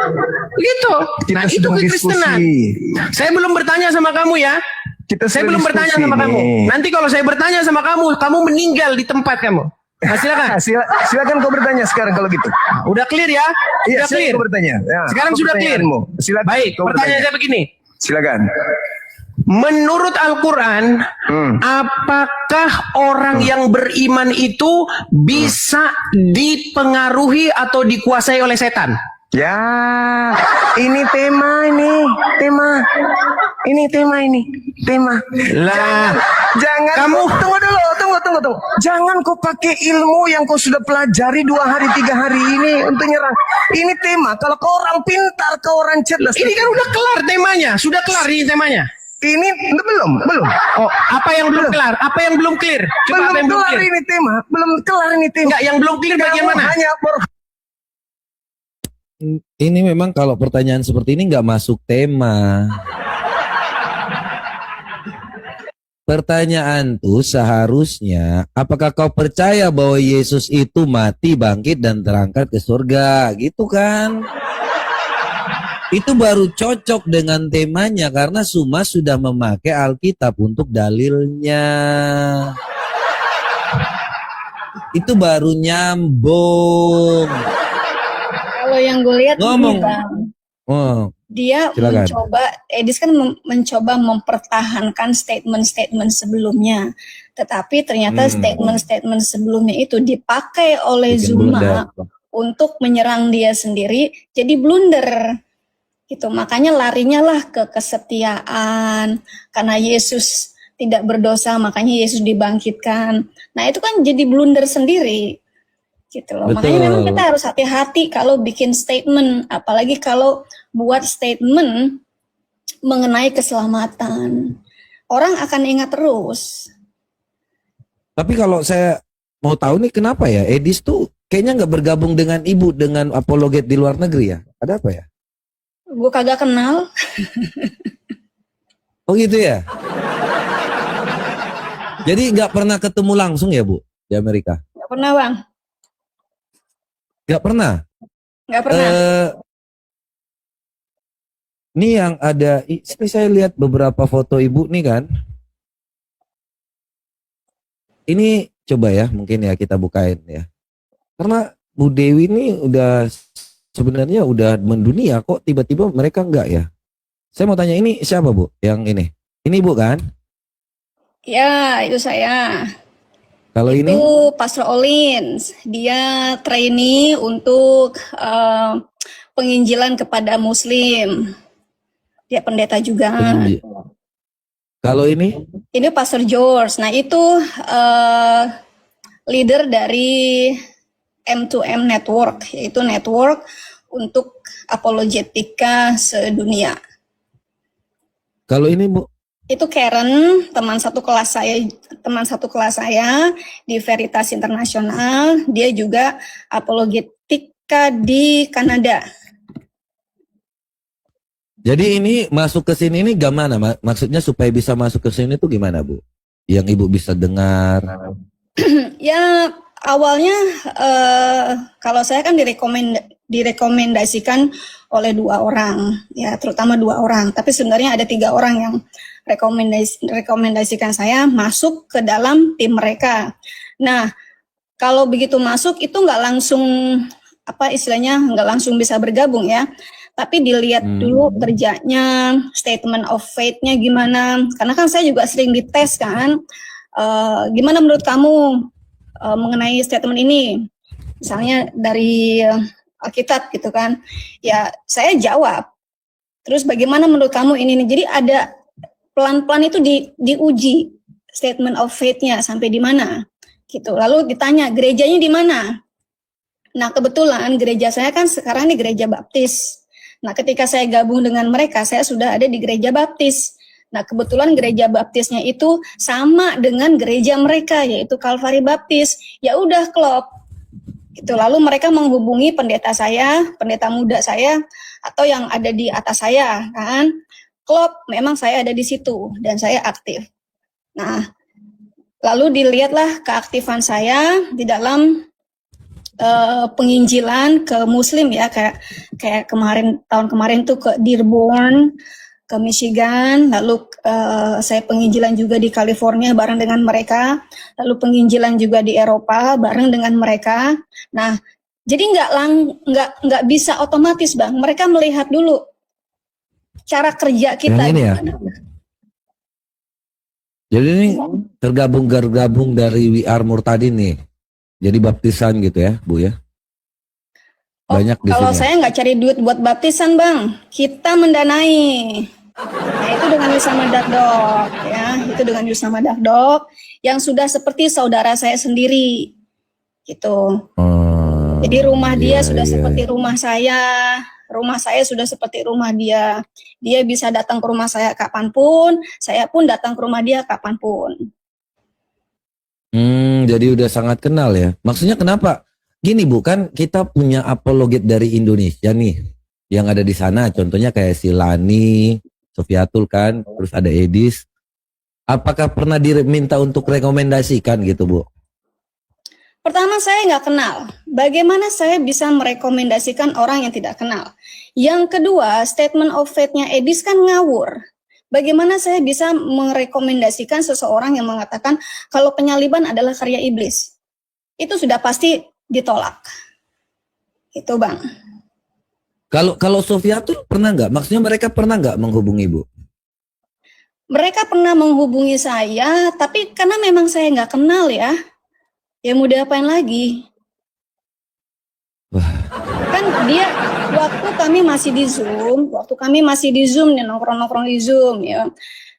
Gitu. Nah, itu kekristenan. Saya belum bertanya sama kamu ya. Saya belum bertanya sama kamu. Nanti kalau saya bertanya sama kamu, kamu meninggal di tempat kamu. Nah, silakan. Silakan kau bertanya sekarang kalau gitu. Udah clear ya? Iya, Udah clear. Kau bertanya. Ya, sekarang sudah clear. Silakan. Baik, pertanyaan saya begini. Silakan. Menurut Al-Quran, apakah orang yang beriman itu bisa dipengaruhi atau dikuasai oleh setan? Ya, ini tema. Lah, Jangan kamu tunggu dulu. Jangan kau pakai ilmu yang kau sudah pelajari 2 hari 3 hari ini untuk nyerang. Ini tema. Kalau kau orang pintar, kau orang cerdas. ini kan udah kelar temanya, sudah kelar ini temanya. Ini belum. Oh, apa yang belum kelar? Apa yang belum clear? Coba apa yang belum clear? Ini tema. Belum kelar ini tema. Enggak, yang belum clear bagian mana? Hanya Ini memang kalau pertanyaan seperti ini nggak masuk tema. Pertanyaan tuh seharusnya, apakah kau percaya bahwa Yesus itu mati, bangkit, dan terangkat ke surga? Gitu kan? Itu baru cocok dengan temanya karena Suma sudah memakai Alkitab untuk dalilnya. Itu baru nyambung. Kalau yang gue lihat Ngomong. ini, Bang, Oh, dia silakan. mencoba, Edis kan mencoba mempertahankan statement-statement sebelumnya. Tetapi ternyata statement-statement sebelumnya itu dipakai oleh Bikin Zuma blunder. untuk menyerang dia sendiri, jadi blunder. Gitu. Makanya larinya lah ke kesetiaan, karena Yesus tidak berdosa, makanya Yesus dibangkitkan. Nah, itu kan jadi blunder sendiri. Gitu loh. Betul. Makanya memang kita harus hati-hati kalau bikin statement, apalagi kalau buat statement mengenai keselamatan. Orang akan ingat terus. Tapi kalau saya mau tahu nih kenapa ya Edis tuh kayaknya nggak bergabung dengan ibu dengan apologet di luar negeri ya? Ada apa ya? Gue kagak kenal. Oh gitu ya? Jadi nggak pernah ketemu langsung ya Bu di Amerika? Gak pernah, Bang. Nggak pernah? Gak pernah. Ini yang ada, ini saya lihat beberapa foto ibu nih kan. Ini coba ya, mungkin ya kita bukain ya. Karena Bu Dewi ini udah sebenarnya udah mendunia kok tiba-tiba mereka enggak ya. Saya mau tanya ini siapa Bu? Yang ini? Ini Bu kan? Ya, itu saya. Kalau ini? Itu Pastor Olins. Dia trainee untuk penginjilan kepada Muslim. Dia pendeta juga. Kalau ini? Ini Pastor George. Nah, itu leader dari M2M Network, yaitu network untuk apologetika sedunia. Kalau ini Bu? Itu Karen, teman satu kelas saya di Veritas Internasional. Dia juga apologetika di Kanada. Jadi ini masuk ke sini ini gimana? Maksudnya supaya bisa masuk ke sini tuh gimana Bu? Yang Ibu bisa dengar? Ya, awalnya kalau saya kan direkomendasikan oleh 2 orang, ya terutama 2 orang. Tapi sebenarnya ada 3 orang yang rekomendasikan saya masuk ke dalam tim mereka. Nah, kalau begitu masuk itu nggak langsung nggak langsung bisa bergabung ya. Tapi dilihat dulu kerjanya, statement of faith-nya gimana. Karena kan saya juga sering dites kan. Gimana menurut kamu mengenai statement ini? Misalnya dari Alkitab gitu kan. Ya, saya jawab. Terus bagaimana menurut kamu ini? Jadi ada pelan-pelan itu diuji statement of faith-nya sampai di mana. Gitu. Lalu ditanya, gerejanya di mana? Nah, kebetulan gereja saya kan sekarang ini gereja Baptis. Nah, ketika saya gabung dengan mereka, saya sudah ada di gereja Baptis. Nah, kebetulan gereja Baptisnya itu sama dengan gereja mereka, yaitu Kalvari Baptis. Ya udah klop. Gitu. Lalu mereka menghubungi pendeta saya, pendeta muda saya, atau yang ada di atas saya, kan. Klop, memang saya ada di situ, dan saya aktif. Nah, lalu dilihatlah keaktifan saya di dalam penginjilan ke Muslim ya, kayak tahun kemarin tuh ke Dearborn, ke Michigan, lalu saya penginjilan juga di California bareng dengan mereka, lalu penginjilan juga di Eropa bareng dengan mereka. Nah, jadi nggak bisa otomatis Bang, mereka melihat dulu cara kerja kita. Yang ini ya? Jadi ini tergabung dari We Are Murtadin nih. Jadi baptisan gitu ya, Bu ya? Banyak di Kalau sini. saya nggak cari duit buat baptisan Bang, kita mendanai. Nah, itu dengan Wisama Dakdok ya, itu dengan Wisama Dakdok yang sudah seperti saudara saya sendiri. Gitu. Jadi rumah dia sudah seperti rumah saya sudah seperti rumah dia. Dia bisa datang ke rumah saya kapanpun, saya pun datang ke rumah dia kapanpun. Jadi udah sangat kenal ya. Maksudnya kenapa? Gini Bu, kan kita punya apologet dari Indonesia nih, yang ada di sana. Contohnya kayak si Lani, Sofiatul kan, terus ada Edis. Apakah pernah diminta untuk rekomendasikan gitu Bu? Pertama, saya nggak kenal. Bagaimana saya bisa merekomendasikan orang yang tidak kenal? Yang kedua, statement of faith-nya Edis kan ngawur. Bagaimana saya bisa merekomendasikan seseorang yang mengatakan kalau penyaliban adalah karya iblis? Itu sudah pasti ditolak. Itu Bang. Kalau Sofiatul pernah nggak? Maksudnya mereka pernah nggak menghubungi Ibu? Mereka pernah menghubungi saya, tapi karena memang saya nggak kenal ya mau diapain lagi? Kan dia waktu kami masih di Zoom nih, nongkrong-nongkrong di Zoom ya.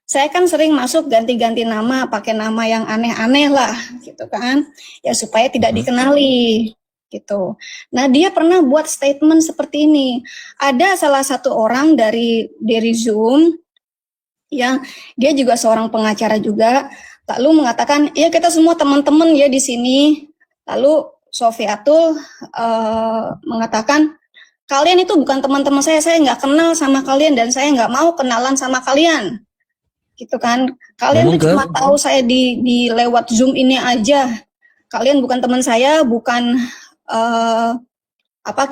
Saya kan sering masuk ganti-ganti nama, pakai nama yang aneh-aneh lah gitu kan. Ya supaya tidak dikenali gitu. Nah, dia pernah buat statement seperti ini. Ada salah satu orang dari Zoom yang dia juga seorang pengacara juga, lalu mengatakan, ya kita semua teman-teman ya di sini. Lalu Sofiatul mengatakan, kalian itu bukan teman-teman saya nggak kenal sama kalian dan saya nggak mau kenalan sama kalian. Gitu kan. Kalian tuh cuma tahu saya di lewat Zoom ini aja. Kalian bukan teman saya, bukan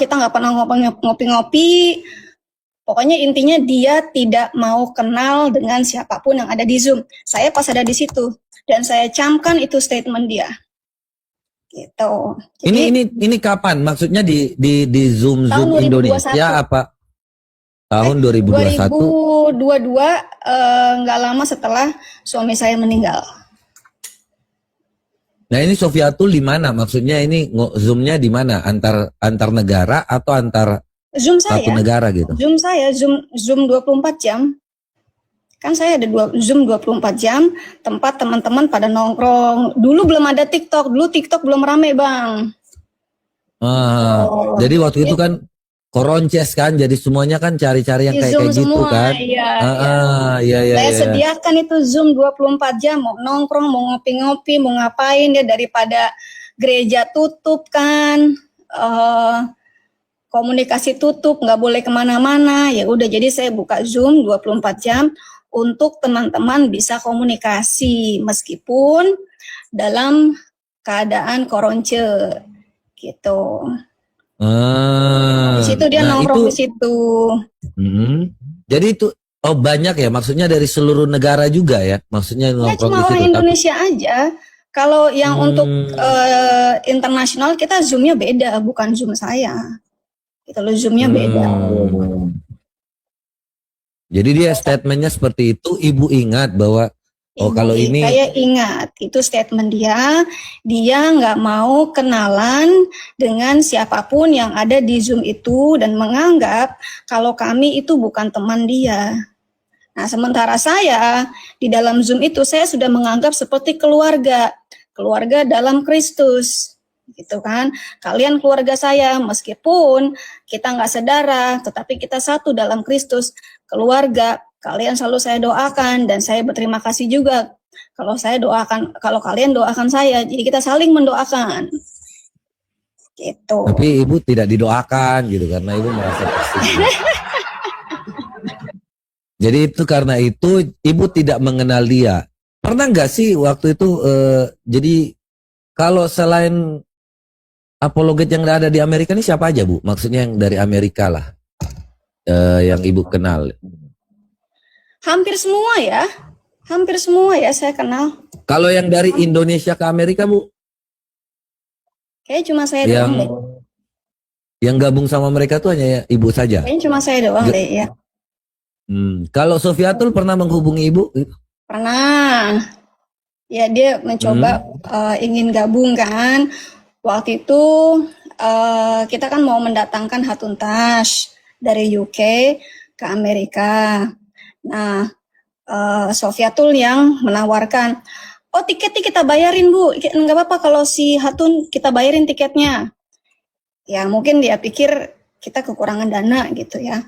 kita nggak pernah ngopi-ngopi. Pokoknya intinya dia tidak mau kenal dengan siapapun yang ada di Zoom. Saya pas ada di situ dan saya camkan itu statement dia. Gitu. Jadi, ini kapan? Maksudnya di Zoom tahun Indonesia 2021. Apa? Tahun 2021. 2022 nggak lama setelah suami saya meninggal. Nah, ini Sofiatul di mana? Maksudnya ini Zoom-nya di mana? Antar negara atau antar Zoom saya, satu negara gitu? Zoom 24 jam. Kan saya ada Zoom 24 jam, tempat teman-teman pada nongkrong. Dulu belum ada TikTok, dulu TikTok belum rame Bang. Jadi waktu itu kan koronces kan, jadi semuanya kan cari-cari yang kayak gitu semua, kan. Iya. Saya sediakan itu Zoom 24 jam, mau nongkrong, mau ngopi-ngopi, mau ngapain ya, daripada gereja tutup kan. Komunikasi tutup, nggak boleh kemana-mana, ya udah jadi saya buka Zoom 24 jam untuk teman-teman bisa komunikasi meskipun dalam keadaan koronce gitu. Di situ dia nongkrong di situ. Jadi itu banyak ya, maksudnya dari seluruh negara juga ya, maksudnya nongkrong cuma di situ. Orang Indonesia aja. Kalau yang untuk internasional kita Zoom-nya beda, bukan Zoom saya. Itu loh Zoom-nya beda. Jadi dia statementnya seperti itu, Ibu ingat bahwa kalau ini saya ingat itu statement dia nggak mau kenalan dengan siapapun yang ada di Zoom itu dan menganggap kalau kami itu bukan teman dia. Nah, sementara saya di dalam Zoom itu saya sudah menganggap seperti keluarga dalam Kristus. Gitu kan, kalian keluarga saya meskipun kita nggak saudara, tetapi kita satu dalam Kristus, keluarga. Kalian selalu saya doakan dan saya berterima kasih juga kalau kalian doakan saya, jadi kita saling mendoakan. Gitu. Tapi Ibu tidak didoakan gitu karena Ibu merasa tersindir. Jadi itu karena itu Ibu tidak mengenal dia. Pernah nggak sih waktu itu jadi kalau selain apologet yang ada di Amerika ini siapa aja Bu? Maksudnya yang dari Amerika lah, yang Ibu kenal. Hampir semua ya saya kenal. Kalau yang dari Indonesia ke Amerika Bu? Kayaknya cuma saya doang deh. Yang gabung sama mereka tuh hanya Ibu saja? Kayaknya cuma saya doang deh ya. Kalau Sofiatul pernah menghubungi Ibu? Pernah. Ya dia mencoba ingin gabung kan. Waktu itu kita kan mau mendatangkan Hatun Tash dari UK ke Amerika. Nah, Sofiatul yang menawarkan, tiketnya kita bayarin Bu, nggak apa-apa kalau si Hatun kita bayarin tiketnya. Ya mungkin dia pikir kita kekurangan dana gitu ya.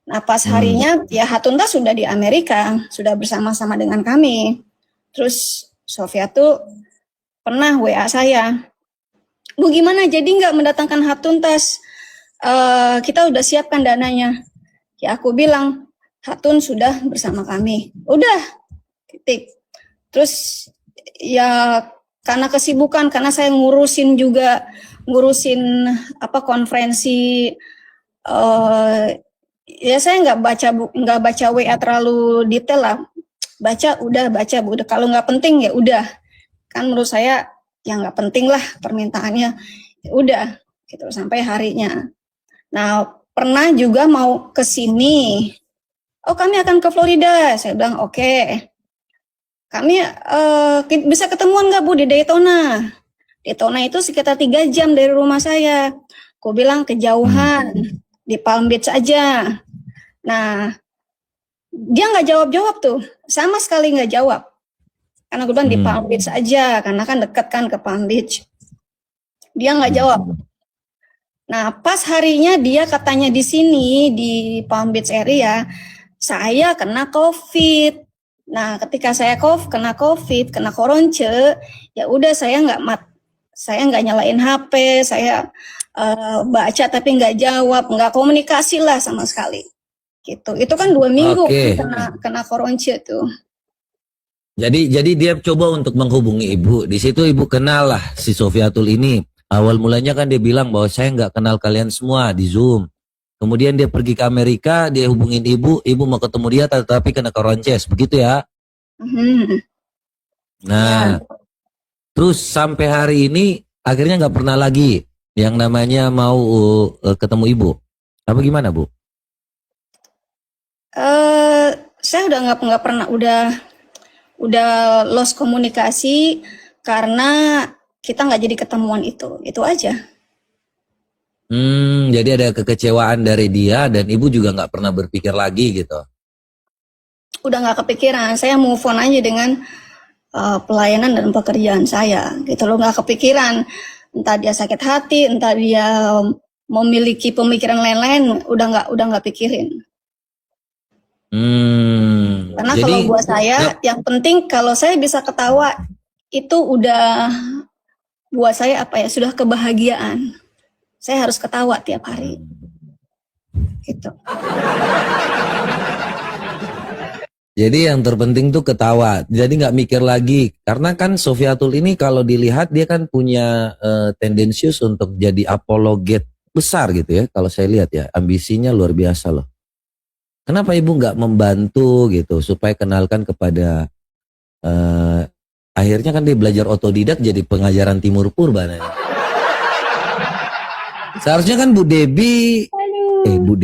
Nah pas harinya ya Hatun Tash sudah di Amerika, sudah bersama-sama dengan kami. Terus Sofiatul pernah WA saya, Bu gimana jadi nggak mendatangkan Hatun Tash? Kita udah siapkan dananya. Ya aku bilang, Hatun sudah bersama kami. Udah, titik. Terus ya karena kesibukan, karena saya ngurusin konferensi, ya saya nggak baca WA terlalu detail lah, baca Bu, kalau nggak penting ya udah, kan menurut saya ya nggak penting lah permintaannya, ya udah gitu sampai harinya. Nah pernah juga mau ke sini, oh kami akan ke Florida, saya bilang oke. Kami bisa ketemuan nggak Bu di Daytona? Daytona itu sekitar 3 jam dari rumah saya. Aku bilang kejauhan, di Palm Beach aja. Nah, dia nggak jawab tuh, sama sekali nggak jawab. Karena aku bilang di Palm Beach aja, karena kan dekat kan ke Palm Beach. Dia nggak jawab. Nah, pas harinya dia katanya di sini di Palm Beach area, saya kena COVID. Nah, ketika saya kena COVID, kena koronce, ya udah saya nggak nyalain HP, saya baca tapi nggak jawab, nggak komunikasi lah sama sekali. Gitu. Itu kan 2 minggu kena koronce tuh. Jadi dia coba untuk menghubungi ibu. Di situ ibu kenal lah si Sofiatul ini. Awal mulanya kan dia bilang bahwa saya nggak kenal kalian semua di Zoom. Kemudian dia pergi ke Amerika, dia hubungin ibu mau ketemu dia tetapi kena koronces, begitu ya? Nah, terus sampai hari ini akhirnya nggak pernah lagi yang namanya mau ketemu ibu. Apa gimana Bu? Saya udah nggak pernah, udah lost komunikasi karena kita nggak jadi ketemuan itu aja. Jadi ada kekecewaan dari dia dan ibu juga nggak pernah berpikir lagi gitu. Udah nggak kepikiran, saya move on aja dengan pelayanan dan pekerjaan saya, gitu loh, nggak kepikiran. Entah dia sakit hati, entah dia memiliki pemikiran lain-lain, udah nggak pikirin. Karena Jadi, kalau buat saya, yang penting kalau saya bisa ketawa, itu udah buat saya sudah kebahagiaan. Saya harus ketawa tiap hari. Gitu. Jadi yang terpenting tuh ketawa. Jadi nggak mikir lagi. Karena kan Sofiatul ini kalau dilihat dia kan punya tendensius untuk jadi apologet besar gitu ya. Kalau saya lihat ya, ambisinya luar biasa loh. Kenapa ibu nggak membantu gitu supaya kenalkan kepada akhirnya kan dia belajar otodidak jadi pengajaran Timur Purba. Seharusnya kan Bu Dewi Bu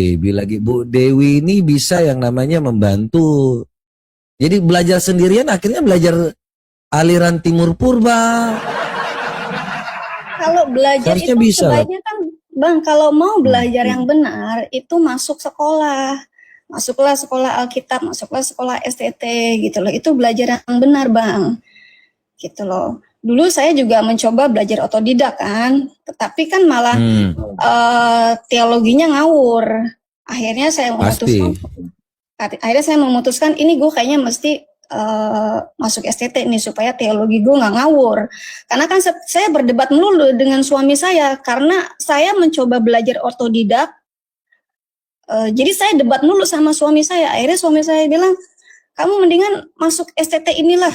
Dewi ini bisa yang namanya membantu. Jadi belajar sendirian akhirnya belajar aliran Timur Purba. Kalau belajar Seharusnya itu bisa. sebaiknya kan Bang, kalau mau belajar yang benar itu masuk sekolah. Masuklah sekolah Alkitab, masuklah sekolah STT gitu loh. Itu belajar yang benar Bang. Gitu loh. Dulu saya juga mencoba belajar otodidak kan, tetapi kan malah teologinya ngawur. Akhirnya saya memutuskan ini gue kayaknya mesti masuk STT nih supaya teologi gue nggak ngawur. Karena kan saya berdebat melulu dengan suami saya karena saya mencoba belajar otodidak. Jadi saya debat melulu sama suami saya. Akhirnya suami saya bilang, kamu mendingan masuk STT inilah.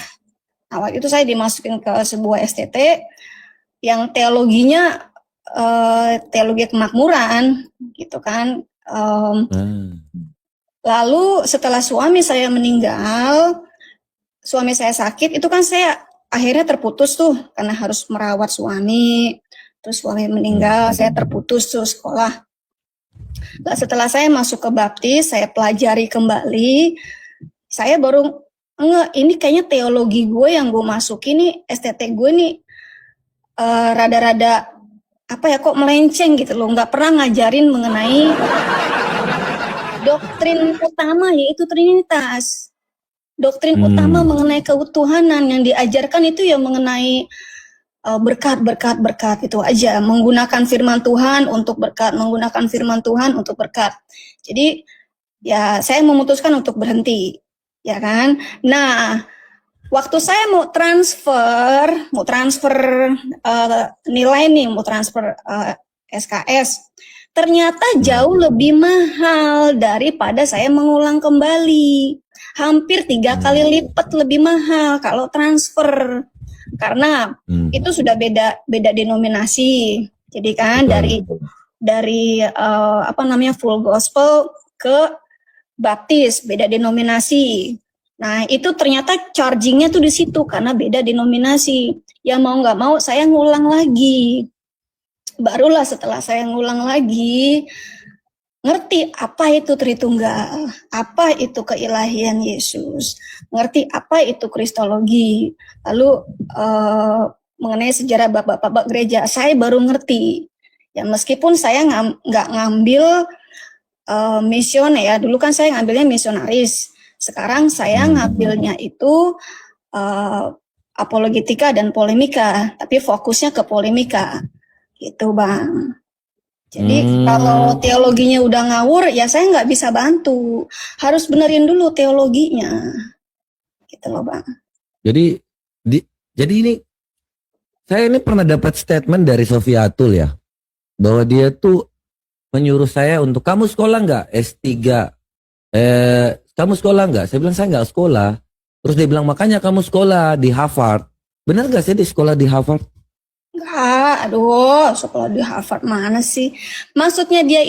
Nah, waktu itu saya dimasukin ke sebuah STT yang teologinya teologi kemakmuran, gitu kan. Lalu setelah suami saya meninggal, suami saya sakit, itu kan saya akhirnya terputus tuh karena harus merawat suami. Terus suami meninggal, saya terputus tuh sekolah. Nah, setelah saya masuk ke baptis, saya pelajari kembali, saya baru ini kayaknya teologi gue yang gue masukin nih, STT gue nih rada-rada kok melenceng gitu loh, nggak pernah ngajarin mengenai doktrin utama yaitu Trinitas. Doktrin utama mengenai keutuhanan yang diajarkan itu ya mengenai berkat itu aja, menggunakan firman Tuhan untuk berkat, menggunakan firman Tuhan untuk berkat. Jadi ya saya memutuskan untuk berhenti. Ya kan? Nah, waktu saya mau transfer nilai nih, mau transfer SKS, ternyata jauh lebih mahal daripada saya mengulang kembali. Hampir 3 kali lipat lebih mahal kalau transfer. karena itu sudah beda denominasi. Jadi kan dari full gospel ke baptis, beda denominasi. Nah, itu ternyata chargingnya tuh di situ karena beda denominasi. Ya mau nggak mau saya ngulang lagi. Barulah setelah saya ngulang lagi, ngerti apa itu Tritunggal, apa itu keilahian Yesus, ngerti apa itu Kristologi. Lalu mengenai sejarah bapak-bapak gereja, saya baru ngerti. Ya meskipun saya nggak ngambil mision ya, dulu kan saya ngambilnya misionaris. Sekarang saya ngambilnya itu apologetika dan polemika, tapi fokusnya ke polemika, gitu Bang. Jadi kalau teologinya udah ngawur, ya saya nggak bisa bantu. Harus benerin dulu teologinya, gitu loh Bang. Jadi ini saya ini pernah dapat statement dari Sofia Atul ya, bahwa dia tuh menyuruh saya untuk kamu sekolah nggak S3, kamu sekolah nggak? Saya bilang saya nggak sekolah. Terus dia bilang makanya kamu sekolah di Harvard. Benar nggak sih di sekolah di Harvard? Enggak, aduh, sekolah di Harvard mana sih? Maksudnya dia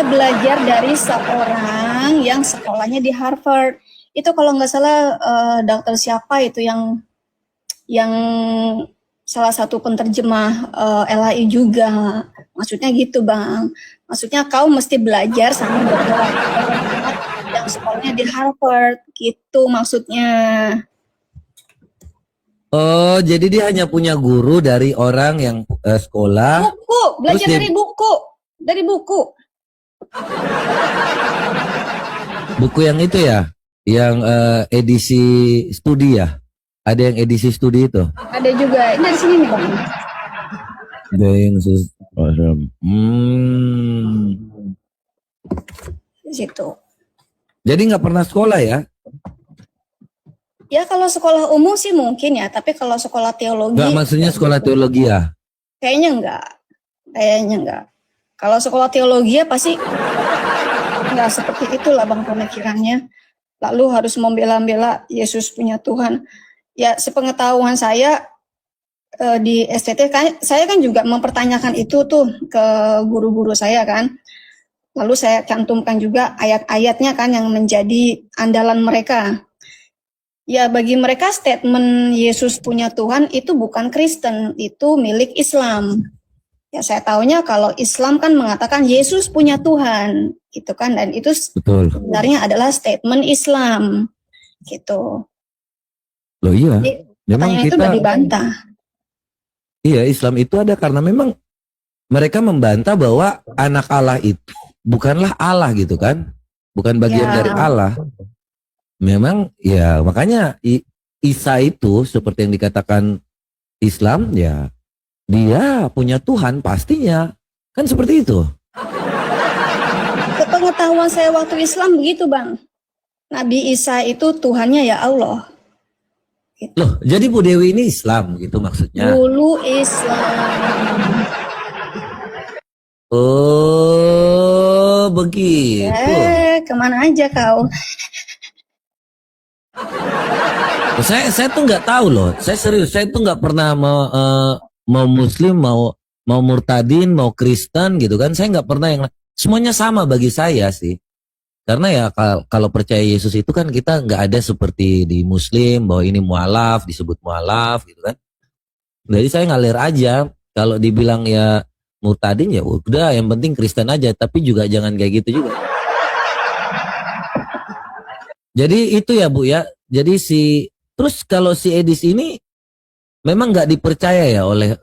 belajar dari seorang yang sekolahnya di Harvard. Itu kalau nggak salah dokter siapa itu yang salah satu penterjemah LHI juga. Maksudnya gitu Bang. Maksudnya kau mesti belajar sama dokter yang sekolahnya di Harvard, gitu maksudnya. Oh, jadi dia hanya punya guru dari orang yang sekolah. Buku, belajar dari buku. Buku yang itu ya, yang edisi studi ya. Ada yang edisi studi itu. Ada juga. Ini dari sini nih Bang. Di situ. Jadi nggak pernah sekolah ya? Ya kalau sekolah umum sih mungkin ya, tapi kalau sekolah teologi. Nggak, maksudnya sekolah teologi ya? Kayaknya enggak. Kalau sekolah teologi ya pasti enggak seperti itulah Bang pemikirannya. Lalu harus membela-bela Yesus punya Tuhan. Ya sepengetahuan saya di STT kan, saya kan juga mempertanyakan itu tuh ke guru-guru saya kan. Lalu saya cantumkan juga ayat-ayatnya kan yang menjadi andalan mereka. Ya bagi mereka statement Yesus punya Tuhan itu bukan Kristen, itu milik Islam. Ya saya taunya kalau Islam kan mengatakan Yesus punya Tuhan, gitu kan, dan itu Betul. sebenarnya adalah statement Islam, gitu. Loh iya, Jadi, memang pertanyaan itu udah dibantah. Iya, Islam itu ada karena memang mereka membantah bahwa anak Allah itu bukanlah Allah gitu kan, bukan bagian dari Allah. Memang ya makanya Isa itu seperti yang dikatakan Islam ya dia punya Tuhan pastinya kan seperti itu. Sepengetahuan saya waktu Islam begitu Bang. Nabi Isa itu Tuhannya ya Allah. Gitu. Loh jadi Bu Dewi ini Islam gitu maksudnya? Dulu Islam. Oh begitu. Kemana aja kau? Saya tuh nggak tahu loh. Saya serius. Saya tuh nggak pernah mau Muslim, mau murtadin, mau Kristen gitu kan. Saya nggak pernah yang semuanya sama bagi saya sih. Karena ya kalau percaya Yesus itu kan kita nggak ada seperti di Muslim bahwa ini mualaf disebut mualaf gitu kan. Jadi saya ngalir aja. Kalau dibilang ya murtadin ya udah. Yang penting Kristen aja. Tapi juga jangan kayak gitu juga. Jadi itu ya Bu ya. Jadi terus kalau si Edis ini memang nggak dipercaya ya oleh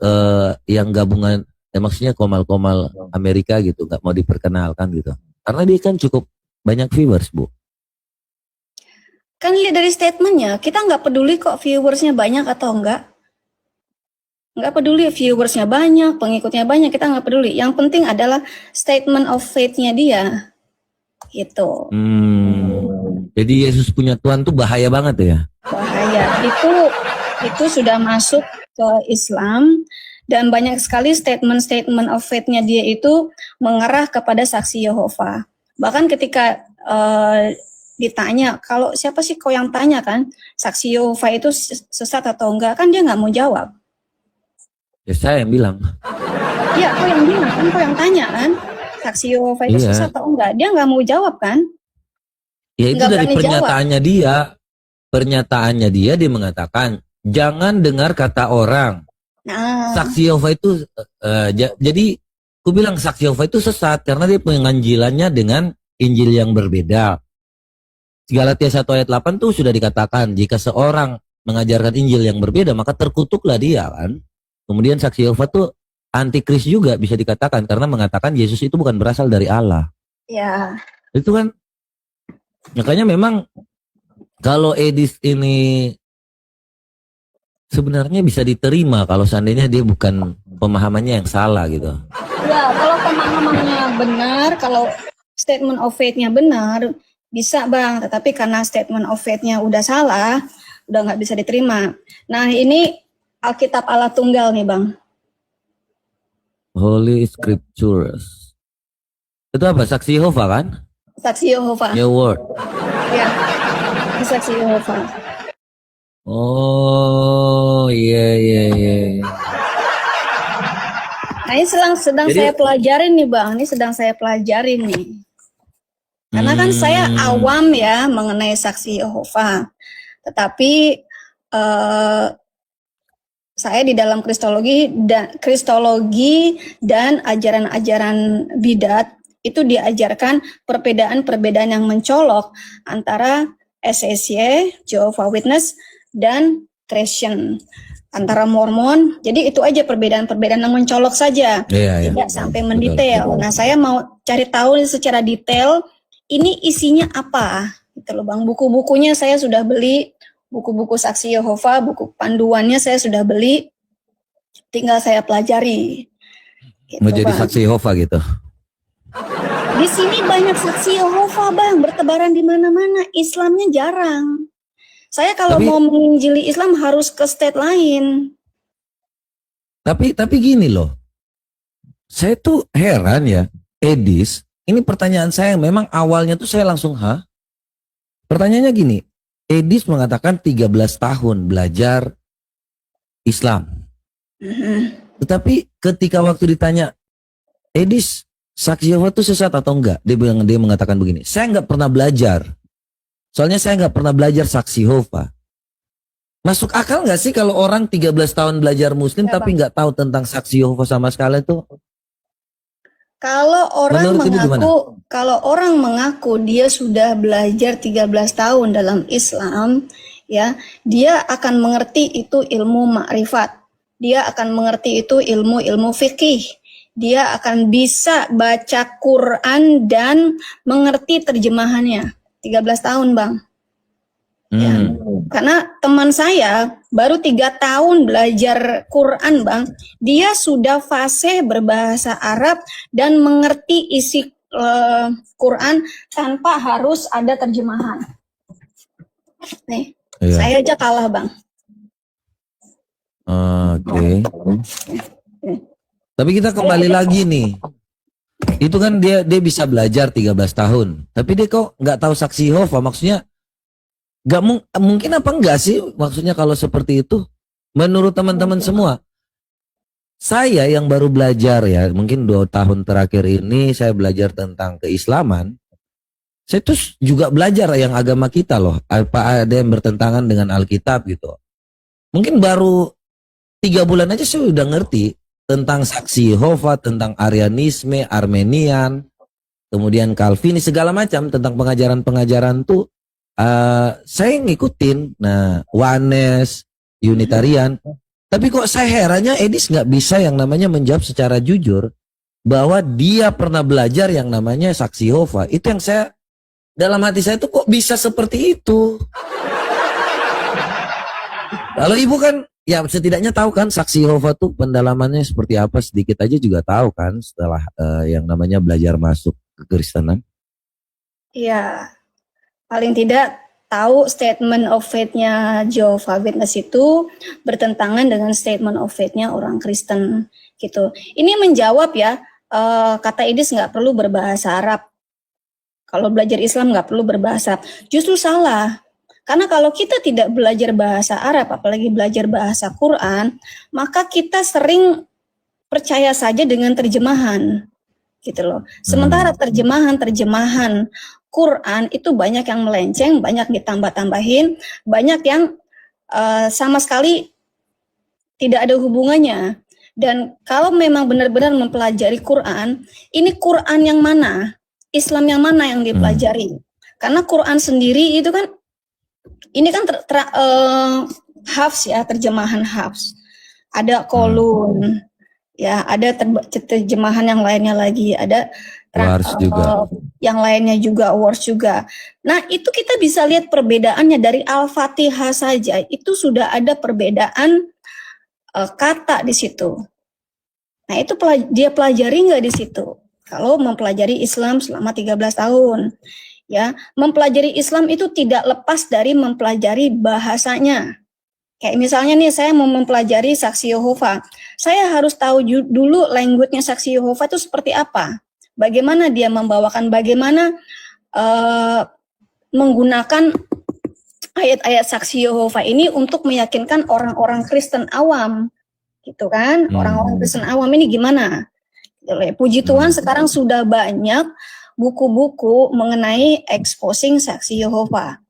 yang gabungan, ya maksudnya komal-komal Amerika gitu, nggak mau diperkenalkan gitu. Karena dia kan cukup banyak viewers Bu. Kan lihat dari statementnya, kita nggak peduli kok viewersnya banyak atau enggak. Nggak peduli viewersnya banyak, pengikutnya banyak, kita nggak peduli. Yang penting adalah statement of faith-nya dia. Gitu. Jadi Yesus punya Tuhan tuh bahaya banget ya? Bahaya. Itu sudah masuk ke Islam dan banyak sekali statement of faith-nya dia itu mengarah kepada saksi Yehova. Bahkan ketika ditanya, kalau siapa sih kau yang tanya kan, saksi Yehova itu sesat atau enggak, kan dia nggak mau jawab. Ya saya yang bilang. Iya, kau yang bilang kan, kau yang tanya kan, saksi Yehova itu Iya. sesat atau enggak, dia nggak mau jawab kan. Ya itu Nggak dari berani pernyataannya dia. Pernyataannya dia mengatakan jangan dengar kata orang. Nah, Saksi Yehova itu jadi aku bilang saksi Yehova itu sesat karena dia penganjilannya dengan Injil yang berbeda. Galatia 1 ayat 8 tuh sudah dikatakan jika seorang mengajarkan Injil yang berbeda maka terkutuklah dia kan. Kemudian saksi Yehova tuh antikris juga bisa dikatakan karena mengatakan Yesus itu bukan berasal dari Allah. ya, Itu kan makanya memang kalau Edis ini sebenarnya bisa diterima kalau seandainya dia bukan pemahamannya yang salah gitu. ya kalau pemahamannya benar, kalau statement of faith-nya benar, bisa Bang. Tetapi karena statement of faith-nya udah salah, udah nggak bisa diterima. Nah ini Alkitab Allah Tunggal nih Bang. Holy Scriptures. Itu apa? Saksi Yehova kan? Saksi Yehova. Your word. Ya, saksi Yehova. Oh, iya. Nah ini sedang Jadi- saya pelajarin nih Bang. Ini sedang saya pelajarin nih. Karena kan saya awam ya mengenai saksi Yehova. Tetapi saya di dalam kristologi dan ajaran-ajaran bidat itu diajarkan perbedaan-perbedaan yang mencolok antara SSY, Jehovah Witness, dan Christian, antara Mormon. Jadi itu aja perbedaan-perbedaan yang mencolok saja, Iya. tidak sampai mendetail. Nah saya mau cari tahu secara detail ini isinya apa, gitu loh Bang. Buku-bukunya saya sudah beli, buku-buku saksi Yehova, buku panduannya saya sudah beli, tinggal saya pelajari. Gitu, Mau jadi Bang. saksi Yehova gitu. Di sini banyak saksi Yehova Bang, bertebaran di mana-mana. Islamnya jarang. Saya kalau Tapi- mau menginjili Islam harus ke state lain. Tapi gini loh. Saya tuh heran ya, Edis. Ini pertanyaan saya yang memang awalnya tuh saya langsung Pertanyaannya gini, Edis mengatakan 13 tahun belajar Islam. Tetapi ketika waktu ditanya, Edis, saksi Yehova itu sesat atau enggak? Dia mengatakan begini, saya enggak pernah belajar. Soalnya saya enggak pernah belajar saksi Yehova. Masuk akal enggak sih kalau orang 13 tahun belajar Muslim Ya, tapi enggak tahu tentang saksi Yehova sama sekali itu? Kalau Menurut orang mengaku dia sudah belajar 13 tahun dalam Islam, ya, dia akan mengerti itu ilmu makrifat. Dia akan mengerti itu ilmu-ilmu fikih. Dia akan bisa baca Quran dan mengerti terjemahannya. 13 tahun, Bang. Ya. Karena teman saya baru 3 tahun belajar Quran, Bang. Dia sudah fasih berbahasa Arab dan mengerti isi Quran tanpa harus ada terjemahan. Nih, Iya. saya aja kalah, Bang. Oke. Tapi kita kembali lagi nih. Itu kan dia bisa belajar 13 tahun. Tapi dia kok nggak tahu saksi Yehova. Maksudnya nggak mungkin apa enggak sih? Maksudnya kalau seperti itu. Menurut teman-teman semua. Saya yang baru belajar ya. Mungkin 2 tahun terakhir ini saya belajar tentang keislaman. Saya tuh juga belajar yang agama kita loh. Apa ada yang bertentangan dengan Alkitab gitu. Mungkin baru 3 bulan aja saya udah ngerti tentang saksi Yehova, tentang Arianisme, Armenian, kemudian Calvinis, segala macam tentang pengajaran-pengajaran tuh saya ngikutin. Nah, Oneness, Unitarian. Tapi kok saya herannya Edis nggak bisa yang namanya menjawab secara jujur bahwa dia pernah belajar yang namanya saksi Yehova. Itu yang saya dalam hati saya tuh kok bisa seperti itu. Kalau ibu kan ya setidaknya tahu kan saksi Yehova tuh pendalamannya seperti apa, sedikit aja juga tahu kan setelah yang namanya belajar masuk ke Kristenan. Iya, paling tidak tahu statement of faith-nya Jehovah Witness itu bertentangan dengan statement of faith-nya orang Kristen gitu. Ini menjawab ya, kata Edis nggak perlu berbahasa Arab. Kalau belajar Islam nggak perlu berbahasa. Justru salah. Karena kalau kita tidak belajar bahasa Arab, apalagi belajar bahasa Quran, maka kita sering percaya saja dengan terjemahan, gitu loh. Sementara terjemahan Quran itu banyak yang melenceng, banyak ditambah-tambahin, banyak yang sama sekali tidak ada hubungannya. Dan kalau memang benar-benar mempelajari Quran, ini Quran yang mana? Islam yang mana yang dipelajari? Karena Quran sendiri itu kan, ini kan Hafs ya, terjemahan Hafs. Ada Kolun, ya, ada terjemahan yang lainnya lagi, ada Wars juga. Yang lainnya juga, Wars juga. Nah, itu kita bisa lihat perbedaannya dari Al-Fatihah saja, itu sudah ada perbedaan kata di situ. Nah, itu dia pelajari nggak di situ? Kalau mempelajari Islam selama 13 tahun. Ya, mempelajari Islam itu tidak lepas dari mempelajari bahasanya. Kayak misalnya nih, saya mau mempelajari Saksi Yehova. Saya harus tahu dulu language-nya Saksi Yehova itu seperti apa. Bagaimana dia membawakan, bagaimana menggunakan ayat-ayat Saksi Yehova ini untuk meyakinkan orang-orang Kristen awam. Gitu kan, orang-orang Kristen awam ini gimana? Puji Tuhan sekarang sudah banyak buku-buku mengenai exposing Saksi Yehova.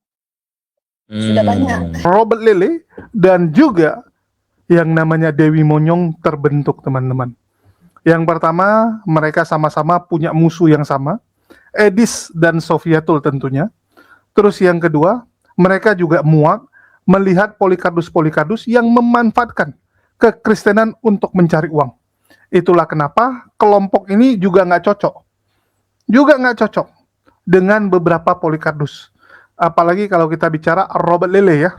Sudah banyak. Robert Lele dan juga yang namanya Dewi Monyong terbentuk, teman-teman. Yang pertama, mereka sama-sama punya musuh yang sama, Edis dan Sofiatul tentunya. Terus yang kedua, mereka juga muak melihat Polycarpus yang memanfaatkan kekristenan untuk mencari uang. Itulah kenapa kelompok ini juga nggak cocok dengan beberapa Polycarpus. Apalagi kalau kita bicara Robert Lele ya,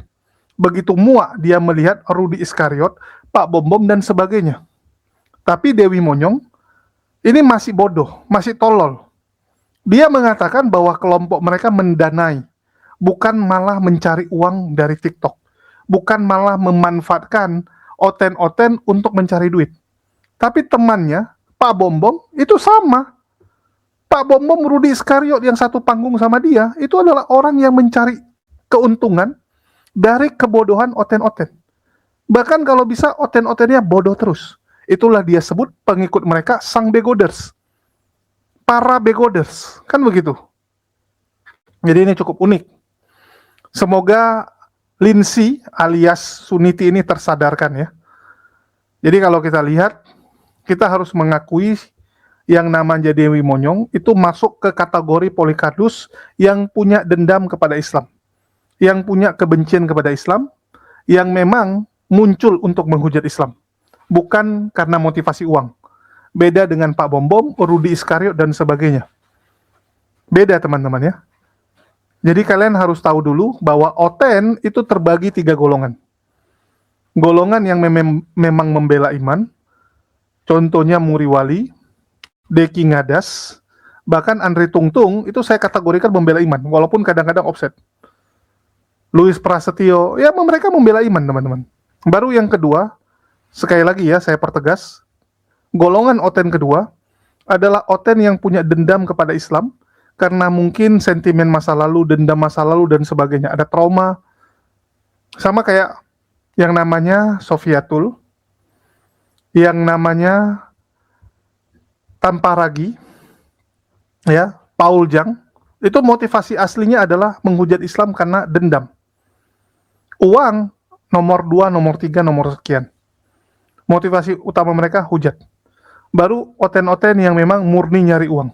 begitu muak dia melihat Rudi Iskariot, Pak Bom dan sebagainya. Tapi Dewi Monyong ini masih bodoh, masih tolol. Dia mengatakan bahwa kelompok mereka mendanai, bukan malah mencari uang dari TikTok, bukan malah memanfaatkan oten-oten untuk mencari duit. Tapi temannya, Pak Bom itu sama. Pak Bom Rudi Iskariot yang satu panggung sama dia, itu adalah orang yang mencari keuntungan dari kebodohan oten-oten. Bahkan kalau bisa oten-otennya bodoh terus. Itulah dia sebut pengikut mereka sang begoders. Para begoders, kan begitu. Jadi ini cukup unik. Semoga Lindsay alias Suniti ini tersadarkan ya. Jadi kalau kita lihat, kita harus mengakui yang namanya Dewi Monyong itu masuk ke kategori Polycarpus yang punya dendam kepada Islam, yang punya kebencian kepada Islam, yang memang muncul untuk menghujat Islam, bukan karena motivasi uang. Beda dengan Pak Bom, Rudi Iskariot dan sebagainya. Beda teman-teman ya. Jadi kalian harus tahu dulu bahwa oten itu terbagi 3 golongan. Golongan yang memang membela iman, contohnya Muri Wali, Deki Ngadas, bahkan Andre Tungtung, itu saya kategorikan membela iman, walaupun kadang-kadang offset. Louis Prasetyo, ya mereka membela iman teman-teman. Baru yang kedua, sekali lagi ya saya pertegas, golongan oten kedua adalah oten yang punya dendam kepada Islam, karena mungkin sentimen masa lalu, dendam masa lalu, dan sebagainya. Ada trauma, sama kayak yang namanya Sofiatul, yang namanya Tamparagi, ya, Paul Jang, itu motivasi aslinya adalah menghujat Islam karena dendam. Uang, nomor 2, nomor 3, nomor sekian. Motivasi utama mereka hujat. Baru oten-oten yang memang murni nyari uang.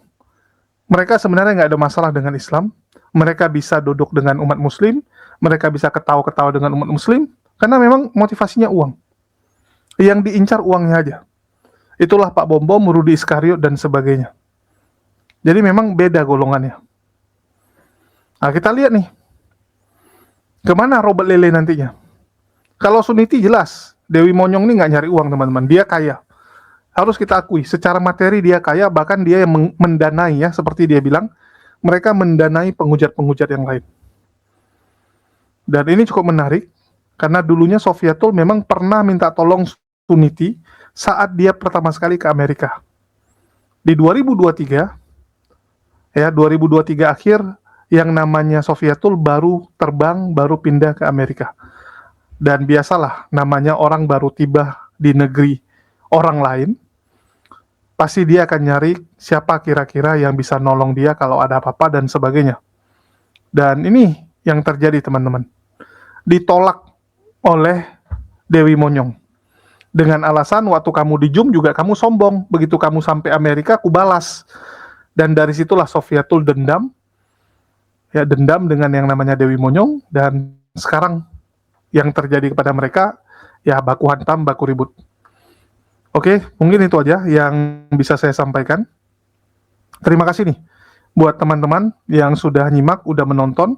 Mereka sebenarnya nggak ada masalah dengan Islam. Mereka bisa duduk dengan umat muslim. Mereka bisa ketawa-ketawa dengan umat muslim. Karena memang motivasinya uang. Yang diincar uangnya aja. Itulah Pak Bom, Rudi Iskariot, dan sebagainya. Jadi memang beda golongannya. Nah kita lihat nih. Kemana Robert Lele nantinya? Kalau Suniti jelas. Dewi Monyong ini nggak nyari uang teman-teman. Dia kaya. Harus kita akui. Secara materi dia kaya. Bahkan dia yang mendanai ya. Seperti dia bilang. Mereka mendanai penghujat-penghujat yang lain. Dan ini cukup menarik. Karena dulunya Sofiatul memang pernah minta tolong Suniti saat dia pertama sekali ke Amerika. Di 2023, Ya, 2023 akhir yang namanya Sofyatul baru terbang, baru pindah ke Amerika. Dan biasalah, namanya orang baru tiba di negeri orang lain, pasti dia akan nyari siapa kira-kira yang bisa nolong dia kalau ada apa-apa dan sebagainya. Dan ini yang terjadi, teman-teman. Ditolak oleh Dewi Monyong. Dengan alasan waktu kamu di Jum juga kamu sombong. Begitu kamu sampai Amerika, aku balas. Dan dari situlah Sofyatul dendam. Ya, dendam dengan yang namanya Dewi Monyong. Dan sekarang yang terjadi kepada mereka, ya baku hantam, baku ribut. Oke, mungkin itu aja yang bisa saya sampaikan. Terima kasih nih buat teman-teman yang sudah nyimak, udah menonton.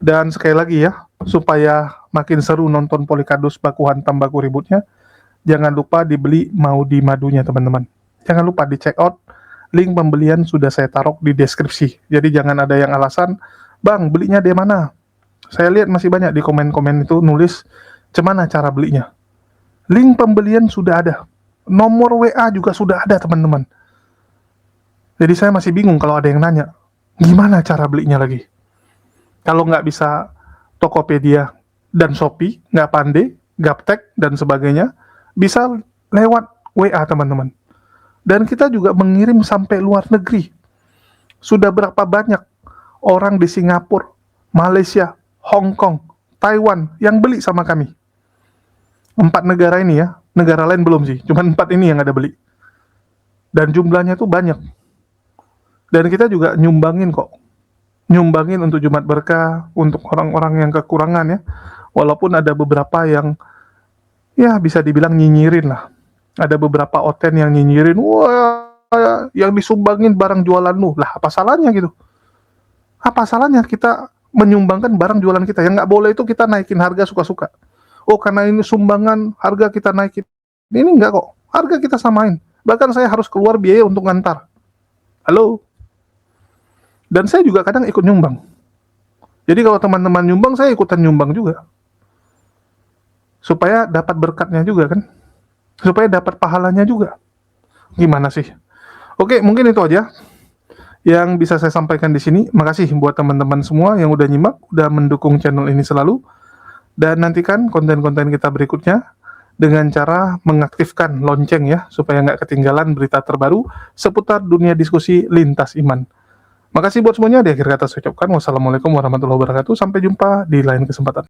Dan sekali lagi ya, supaya makin seru nonton Polikardus baku hantam, baku ributnya, jangan lupa dibeli Maudi Madunya, teman-teman. Jangan lupa di check out. Link pembelian sudah saya taruh di deskripsi. Jadi jangan ada yang alasan, Bang, belinya di mana? Saya lihat masih banyak di komen-komen itu nulis, cemana cara belinya. Link pembelian sudah ada. Nomor WA juga sudah ada, teman-teman. Jadi saya masih bingung kalau ada yang nanya, gimana cara belinya lagi? Kalau nggak bisa Tokopedia dan Shopee, nggak pandai, gaptek, dan sebagainya, bisa lewat WA, teman-teman. Dan kita juga mengirim sampai luar negeri. Sudah berapa banyak orang di Singapura, Malaysia, Hong Kong, Taiwan yang beli sama kami. 4 negara ini ya, negara lain belum sih, cuma 4 ini yang ada beli. Dan jumlahnya tuh banyak. Dan kita juga nyumbangin kok. Nyumbangin untuk Jumat Berkah, untuk orang-orang yang kekurangan ya. Walaupun ada beberapa yang ya bisa dibilang nyinyirin lah. Ada beberapa oten yang nyinyirin, wah yang disumbangin barang jualan lu. Lah apa salahnya gitu? Apa salahnya kita menyumbangkan barang jualan kita? Yang nggak boleh itu kita naikin harga suka-suka. Oh karena ini sumbangan, harga kita naikin. Ini enggak kok, harga kita samain. Bahkan saya harus keluar biaya untuk ngantar. Halo? Dan saya juga kadang ikut nyumbang. Jadi kalau teman-teman nyumbang, saya ikutan nyumbang juga. Supaya dapat berkatnya juga kan. Supaya dapat pahalanya juga. Gimana sih? Oke, mungkin itu aja yang bisa saya sampaikan di sini. Makasih buat teman-teman semua yang udah nyimak, udah mendukung channel ini selalu. Dan nantikan konten-konten kita berikutnya dengan cara mengaktifkan lonceng ya, supaya nggak ketinggalan berita terbaru seputar dunia diskusi lintas iman. Makasih buat semuanya. Di akhir kata saya ucapkan wassalamualaikum warahmatullahi wabarakatuh. Sampai jumpa di lain kesempatan.